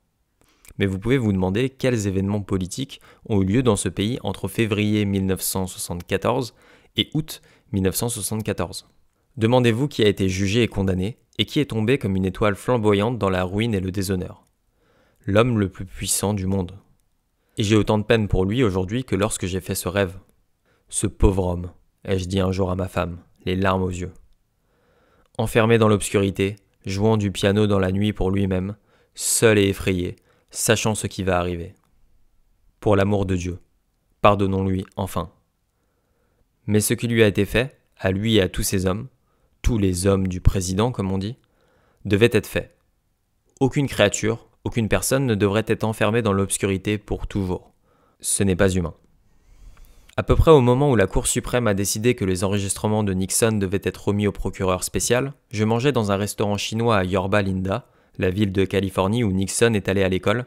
Mais vous pouvez vous demander quels événements politiques ont eu lieu dans ce pays entre février 1974 et août 1974. Demandez-vous qui a été jugé et condamné, et qui est tombé comme une étoile flamboyante dans la ruine et le déshonneur. L'homme le plus puissant du monde. Et j'ai autant de peine pour lui aujourd'hui que lorsque j'ai fait ce rêve. Ce pauvre homme, ai-je dit un jour à ma femme, les larmes aux yeux. Enfermé dans l'obscurité, jouant du piano dans la nuit pour lui-même, seul et effrayé, sachant ce qui va arriver. Pour l'amour de Dieu, pardonnons-lui enfin. Mais ce qui lui a été fait, à lui et à tous ces hommes, tous les hommes du président comme on dit, devait être fait. Aucune créature, aucune personne ne devrait être enfermée dans l'obscurité pour toujours. Ce n'est pas humain. À peu près au moment où la Cour suprême a décidé que les enregistrements de Nixon devaient être remis au procureur spécial, je mangeais dans un restaurant chinois à Yorba Linda, la ville de Californie où Nixon est allé à l'école,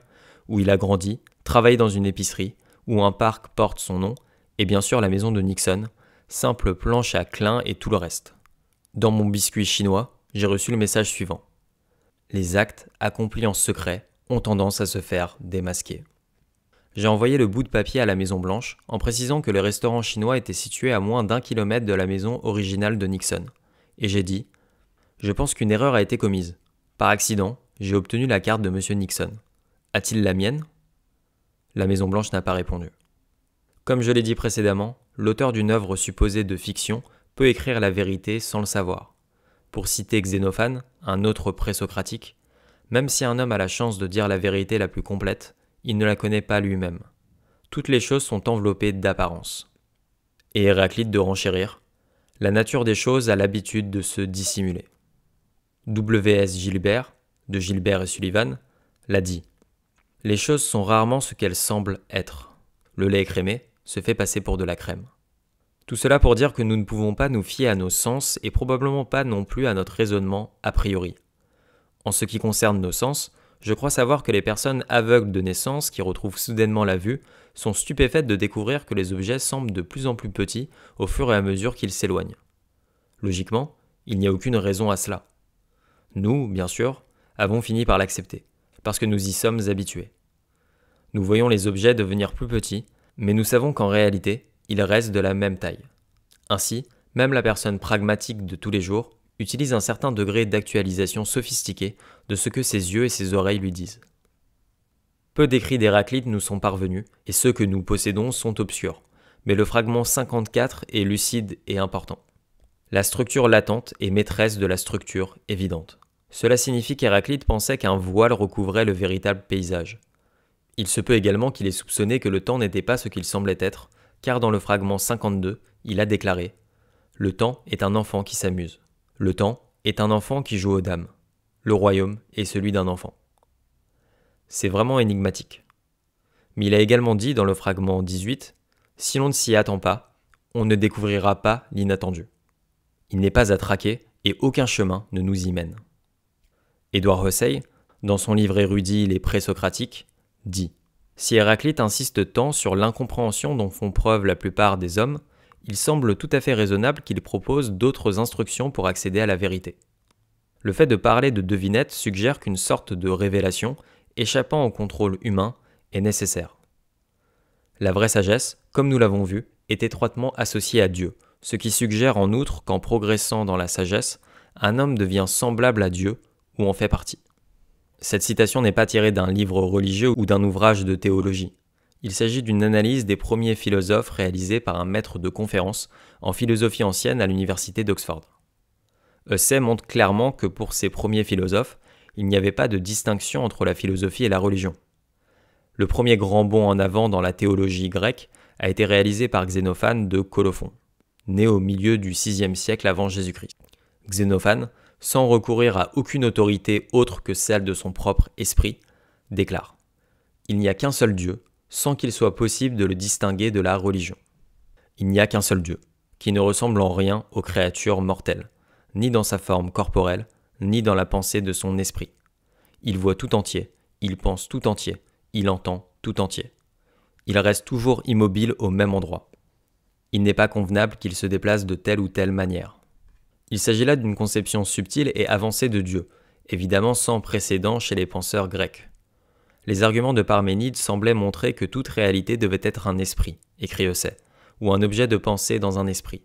où il a grandi, travaillé dans une épicerie, où un parc porte son nom, et bien sûr la maison de Nixon, simple planche à clin et tout le reste. Dans mon biscuit chinois, j'ai reçu le message suivant. Les actes accomplis en secret ont tendance à se faire démasquer. J'ai envoyé le bout de papier à la Maison Blanche en précisant que le restaurant chinois était situé à moins d'1 kilomètre de la maison originale de Nixon. Et j'ai dit « Je pense qu'une erreur a été commise. Par accident, j'ai obtenu la carte de M. Nixon. A-t-il la mienne ?» La Maison Blanche n'a pas répondu. Comme je l'ai dit précédemment, l'auteur d'une œuvre supposée de fiction peut écrire la vérité sans le savoir. Pour citer Xénophane, un autre présocratique, même si un homme a la chance de dire la vérité la plus complète, il ne la connaît pas lui-même. Toutes les choses sont enveloppées d'apparence. Et Héraclite de renchérir, la nature des choses a l'habitude de se dissimuler. W.S. Gilbert, de Gilbert et Sullivan, l'a dit. Les choses sont rarement ce qu'elles semblent être. Le lait écrémé se fait passer pour de la crème. Tout cela pour dire que nous ne pouvons pas nous fier à nos sens et probablement pas non plus à notre raisonnement a priori. En ce qui concerne nos sens, je crois savoir que les personnes aveugles de naissance qui retrouvent soudainement la vue sont stupéfaites de découvrir que les objets semblent de plus en plus petits au fur et à mesure qu'ils s'éloignent. Logiquement, il n'y a aucune raison à cela. Nous, bien sûr, avons fini par l'accepter, parce que nous y sommes habitués. Nous voyons les objets devenir plus petits, mais nous savons qu'en réalité, ils restent de la même taille. Ainsi, même la personne pragmatique de tous les jours utilise un certain degré d'actualisation sophistiquée de ce que ses yeux et ses oreilles lui disent. Peu d'écrits d'Héraclite nous sont parvenus, et ceux que nous possédons sont obscurs, mais le fragment 54 est lucide et important. La structure latente est maîtresse de la structure évidente. Cela signifie qu'Héraclite pensait qu'un voile recouvrait le véritable paysage. Il se peut également qu'il ait soupçonné que le temps n'était pas ce qu'il semblait être, car dans le fragment 52, il a déclaré « Le temps est un enfant qui s'amuse. Le temps est un enfant qui joue aux dames. Le royaume est celui d'un enfant. » C'est vraiment énigmatique. Mais il a également dit dans le fragment 18 « Si l'on ne s'y attend pas, on ne découvrira pas l'inattendu. Il n'est pas à traquer et aucun chemin ne nous y mène. » Édouard Hussey, dans son livre érudit Les Présocratiques, dit « Si Héraclite insiste tant sur l'incompréhension dont font preuve la plupart des hommes, il semble tout à fait raisonnable qu'il propose d'autres instructions pour accéder à la vérité. Le fait de parler de devinette suggère qu'une sorte de révélation, échappant au contrôle humain, est nécessaire. La vraie sagesse, comme nous l'avons vu, est étroitement associée à Dieu, ce qui suggère en outre qu'en progressant dans la sagesse, un homme devient semblable à Dieu ou en fait partie. Cette citation n'est pas tirée d'un livre religieux ou d'un ouvrage de théologie. Il s'agit d'une analyse des premiers philosophes réalisée par un maître de conférence en philosophie ancienne à l'université d'Oxford. Essay montre clairement que pour ces premiers philosophes, il n'y avait pas de distinction entre la philosophie et la religion. Le premier grand bond en avant dans la théologie grecque a été réalisé par Xénophane de Colophon, né au milieu du VIe siècle avant Jésus-Christ. Xénophane, sans recourir à aucune autorité autre que celle de son propre esprit, déclare « Il n'y a qu'un seul Dieu, sans qu'il soit possible de le distinguer de la religion. Il n'y a qu'un seul Dieu, qui ne ressemble en rien aux créatures mortelles, ni dans sa forme corporelle, ni dans la pensée de son esprit. Il voit tout entier, il pense tout entier, il entend tout entier. Il reste toujours immobile au même endroit. Il n'est pas convenable qu'il se déplace de telle ou telle manière. » Il s'agit là d'une conception subtile et avancée de Dieu, évidemment sans précédent chez les penseurs grecs. Les arguments de Parménide semblaient montrer que toute réalité devait être un esprit, écrit Essay, ou un objet de pensée dans un esprit.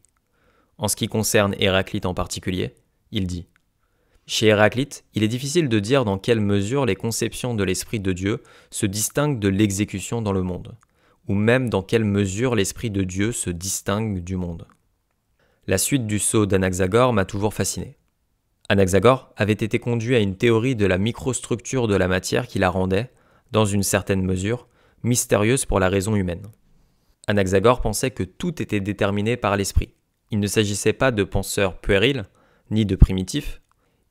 En ce qui concerne Héraclite en particulier, il dit « Chez Héraclite, il est difficile de dire dans quelle mesure les conceptions de l'esprit de Dieu se distinguent de l'exécution dans le monde, ou même dans quelle mesure l'esprit de Dieu se distingue du monde. » La suite du sceau d'Anaxagore m'a toujours fasciné. Anaxagore avait été conduit à une théorie de la microstructure de la matière qui la rendait, dans une certaine mesure, mystérieuse pour la raison humaine. Anaxagore pensait que tout était déterminé par l'esprit. Il ne s'agissait pas de penseurs puérils, ni de primitifs.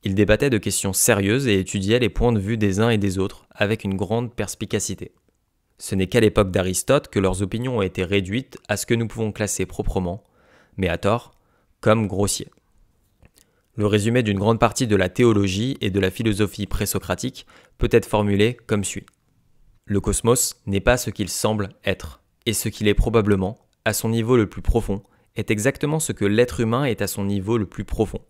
Il débattait de questions sérieuses et étudiait les points de vue des uns et des autres avec une grande perspicacité. Ce n'est qu'à l'époque d'Aristote que leurs opinions ont été réduites à ce que nous pouvons classer proprement, mais à tort, comme grossier. Le résumé d'une grande partie de la théologie et de la philosophie présocratique peut être formulé comme suit. Le cosmos n'est pas ce qu'il semble être, et ce qu'il est probablement, à son niveau le plus profond, est exactement ce que l'être humain est à son niveau le plus profond.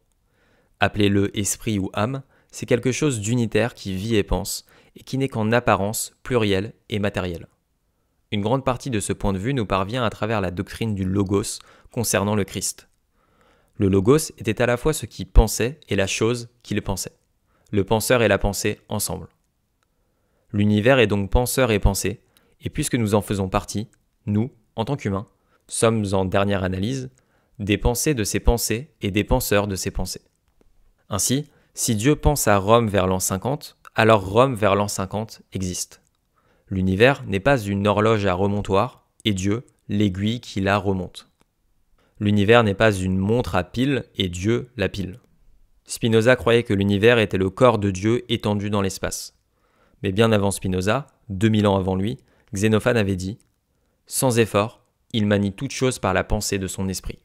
Appelez-le esprit ou âme, c'est quelque chose d'unitaire qui vit et pense, et qui n'est qu'en apparence pluriel et matériel. Une grande partie de ce point de vue nous parvient à travers la doctrine du logos concernant le Christ. Le logos était à la fois ce qui pensait et la chose qu'il pensait. Le penseur et la pensée ensemble. L'univers est donc penseur et pensée, et puisque nous en faisons partie, nous, en tant qu'humains, sommes en dernière analyse des pensées de ses pensées et des penseurs de ses pensées. Ainsi, si Dieu pense à Rome vers l'an 50, alors Rome vers l'an 50 existe. L'univers n'est pas une horloge à remontoir, et Dieu, l'aiguille qui la remonte. L'univers n'est pas une montre à pile et Dieu la pile. Spinoza croyait que l'univers était le corps de Dieu étendu dans l'espace. Mais bien avant Spinoza, 2000 ans avant lui, Xénophane avait dit « Sans effort, il manie toute chose par la pensée de son esprit. »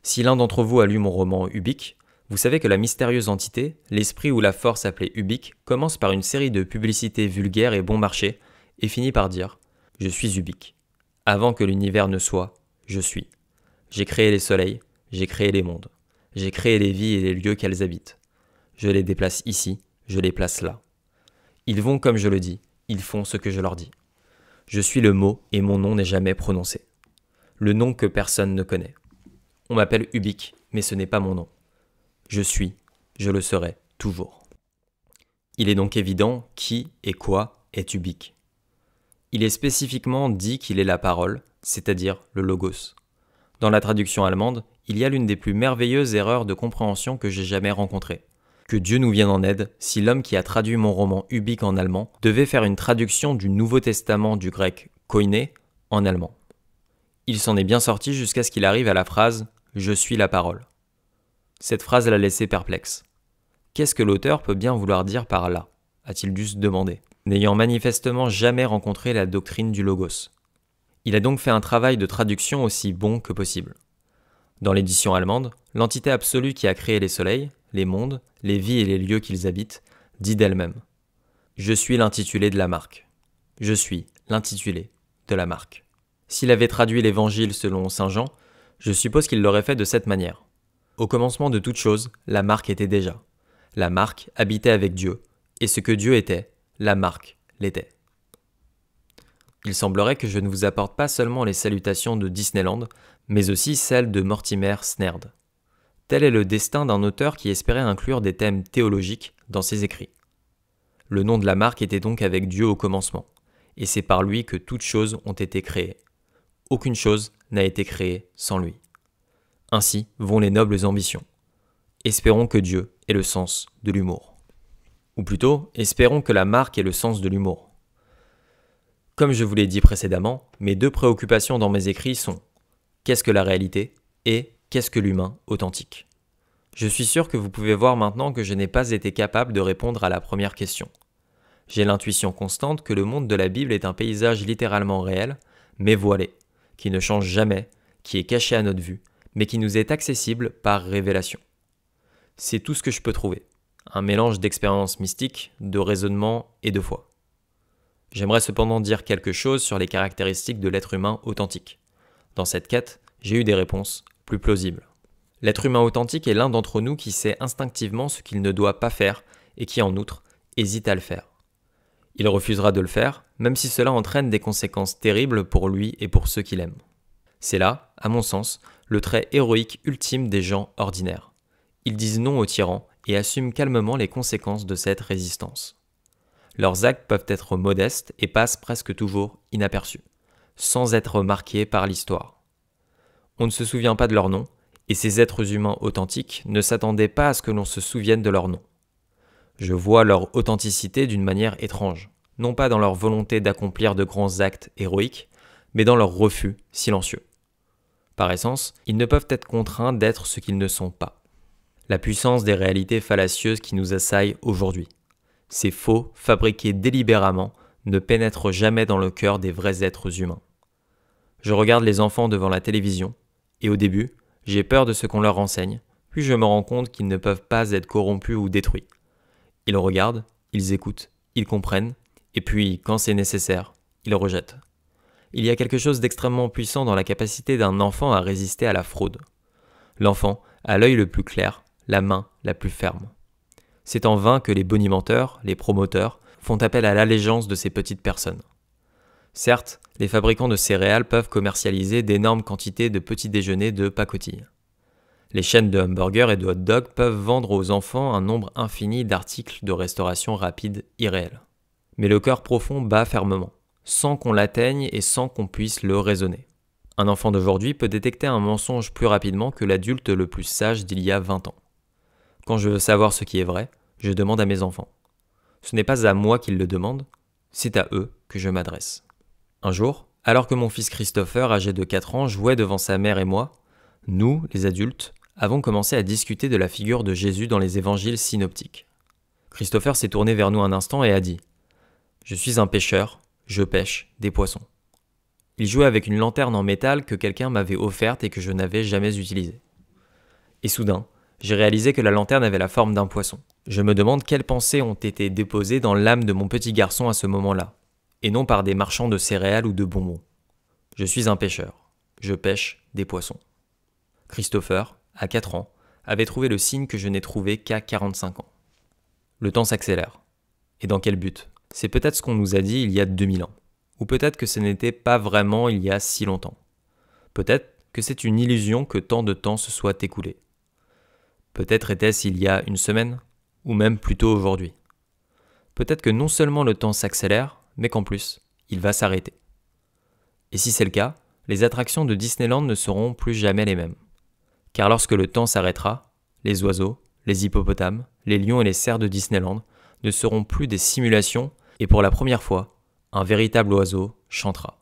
Si l'un d'entre vous a lu mon roman Ubique, vous savez que la mystérieuse entité, l'esprit ou la force appelée Ubique, commence par une série de publicités vulgaires et bon marché et finit par dire « Je suis Ubique. Avant que l'univers ne soit, je suis. J'ai créé les soleils, j'ai créé les mondes. J'ai créé les vies et les lieux qu'elles habitent. Je les déplace ici, je les place là. Ils vont comme je le dis, ils font ce que je leur dis. Je suis le mot et mon nom n'est jamais prononcé. Le nom que personne ne connaît. On m'appelle Ubique, mais ce n'est pas mon nom. Je suis, je le serai, toujours. » Il est donc évident qui et quoi est Ubique. Il est spécifiquement dit qu'il est la parole, c'est-à-dire le logos. Dans la traduction allemande, il y a l'une des plus merveilleuses erreurs de compréhension que j'ai jamais rencontrées. Que Dieu nous vienne en aide si l'homme qui a traduit mon roman Ubique en allemand devait faire une traduction du Nouveau Testament du grec koiné en allemand. Il s'en est bien sorti jusqu'à ce qu'il arrive à la phrase « Je suis la parole ». Cette phrase l'a laissé perplexe. Qu'est-ce que l'auteur peut bien vouloir dire par là ? A-t-il dû se demander, n'ayant manifestement jamais rencontré la doctrine du logos. Il a donc fait un travail de traduction aussi bon que possible. Dans l'édition allemande, l'entité absolue qui a créé les soleils, les mondes, les vies et les lieux qu'ils habitent, dit d'elle-même « Je suis l'intitulé de la marque. Je suis l'intitulé de la marque. » S'il avait traduit l'évangile selon saint Jean, je suppose qu'il l'aurait fait de cette manière. Au commencement de toute chose, la marque était déjà. La marque habitait avec Dieu, et ce que Dieu était, la marque l'était. Il semblerait que je ne vous apporte pas seulement les salutations de Disneyland, mais aussi celles de Mortimer Snerd. Tel est le destin d'un auteur qui espérait inclure des thèmes théologiques dans ses écrits. Le nom de la marque était donc avec Dieu au commencement, et c'est par lui que toutes choses ont été créées. Aucune chose n'a été créée sans lui. Ainsi vont les nobles ambitions. espérons que Dieu ait le sens de l'humour. Ou plutôt, espérons que la marque ait le sens de l'humour. Comme je vous l'ai dit précédemment, mes deux préoccupations dans mes écrits sont qu'est-ce que la réalité et qu'est-ce que l'humain authentique. Je suis sûr que vous pouvez voir maintenant que je n'ai pas été capable de répondre à la première question. J'ai l'intuition constante que le monde de la Bible est un paysage littéralement réel, mais voilé, qui ne change jamais, qui est caché à notre vue, mais qui nous est accessible par révélation. C'est tout ce que je peux trouver, un mélange d'expériences mystiques, de raisonnement et de foi. J'aimerais cependant dire quelque chose sur les caractéristiques de l'être humain authentique. Dans cette quête, j'ai eu des réponses plus plausibles. L'être humain authentique est l'un d'entre nous qui sait instinctivement ce qu'il ne doit pas faire et qui, en outre, hésite à le faire. Il refusera de le faire, même si cela entraîne des conséquences terribles pour lui et pour ceux qu'il aime. C'est là, à mon sens, le trait héroïque ultime des gens ordinaires. Ils disent non aux tyrans et assument calmement les conséquences de cette résistance. Leurs actes peuvent être modestes et passent presque toujours inaperçus, sans être marqués par l'histoire. On ne se souvient pas de leur nom, et ces êtres humains authentiques ne s'attendaient pas à ce que l'on se souvienne de leur nom. Je vois leur authenticité d'une manière étrange, non pas dans leur volonté d'accomplir de grands actes héroïques, mais dans leur refus silencieux. Par essence, ils ne peuvent être contraints d'être ce qu'ils ne sont pas. La puissance des réalités fallacieuses qui nous assaillent aujourd'hui. Ces faux, fabriqués délibérément, ne pénètrent jamais dans le cœur des vrais êtres humains. Je regarde les enfants devant la télévision, et au début, j'ai peur de ce qu'on leur enseigne, puis je me rends compte qu'ils ne peuvent pas être corrompus ou détruits. Ils regardent, ils écoutent, ils comprennent, et puis, quand c'est nécessaire, ils rejettent. Il y a quelque chose d'extrêmement puissant dans la capacité d'un enfant à résister à la fraude. L'enfant a l'œil le plus clair, la main la plus ferme. C'est en vain que les bonimenteurs, les promoteurs, font appel à l'allégeance de ces petites personnes. Certes, les fabricants de céréales peuvent commercialiser d'énormes quantités de petits déjeuners de pacotille. Les chaînes de hamburgers et de hot-dogs peuvent vendre aux enfants un nombre infini d'articles de restauration rapide irréels. Mais le cœur profond bat fermement, sans qu'on l'atteigne et sans qu'on puisse le raisonner. Un enfant d'aujourd'hui peut détecter un mensonge plus rapidement que l'adulte le plus sage d'il y a 20 ans. Quand je veux savoir ce qui est vrai, je demande à mes enfants. Ce n'est pas à moi qu'ils le demandent, c'est à eux que je m'adresse. Un jour, alors que mon fils Christopher, âgé de 4 ans, jouait devant sa mère et moi, nous, les adultes, avons commencé à discuter de la figure de Jésus dans les évangiles synoptiques. Christopher s'est tourné vers nous un instant et a dit « Je suis un pêcheur, je pêche des poissons. » Il jouait avec une lanterne en métal que quelqu'un m'avait offerte et que je n'avais jamais utilisée. Et soudain, j'ai réalisé que la lanterne avait la forme d'un poisson. Je me demande quelles pensées ont été déposées dans l'âme de mon petit garçon à ce moment-là, et non par des marchands de céréales ou de bonbons. Je suis un pêcheur. Je pêche des poissons. Christopher, à 4 ans, avait trouvé le signe que je n'ai trouvé qu'à 45 ans. Le temps s'accélère. Et dans quel but ? C'est peut-être ce qu'on nous a dit il y a 2000 ans. Ou peut-être que ce n'était pas vraiment il y a si longtemps. Peut-être que c'est une illusion que tant de temps se soit écoulé. Peut-être était-ce il y a une semaine, ou même plutôt aujourd'hui. Peut-être que non seulement le temps s'accélère, mais qu'en plus, il va s'arrêter. Et si c'est le cas, les attractions de Disneyland ne seront plus jamais les mêmes. Car lorsque le temps s'arrêtera, les oiseaux, les hippopotames, les lions et les cerfs de Disneyland ne seront plus des simulations et pour la première fois, un véritable oiseau chantera.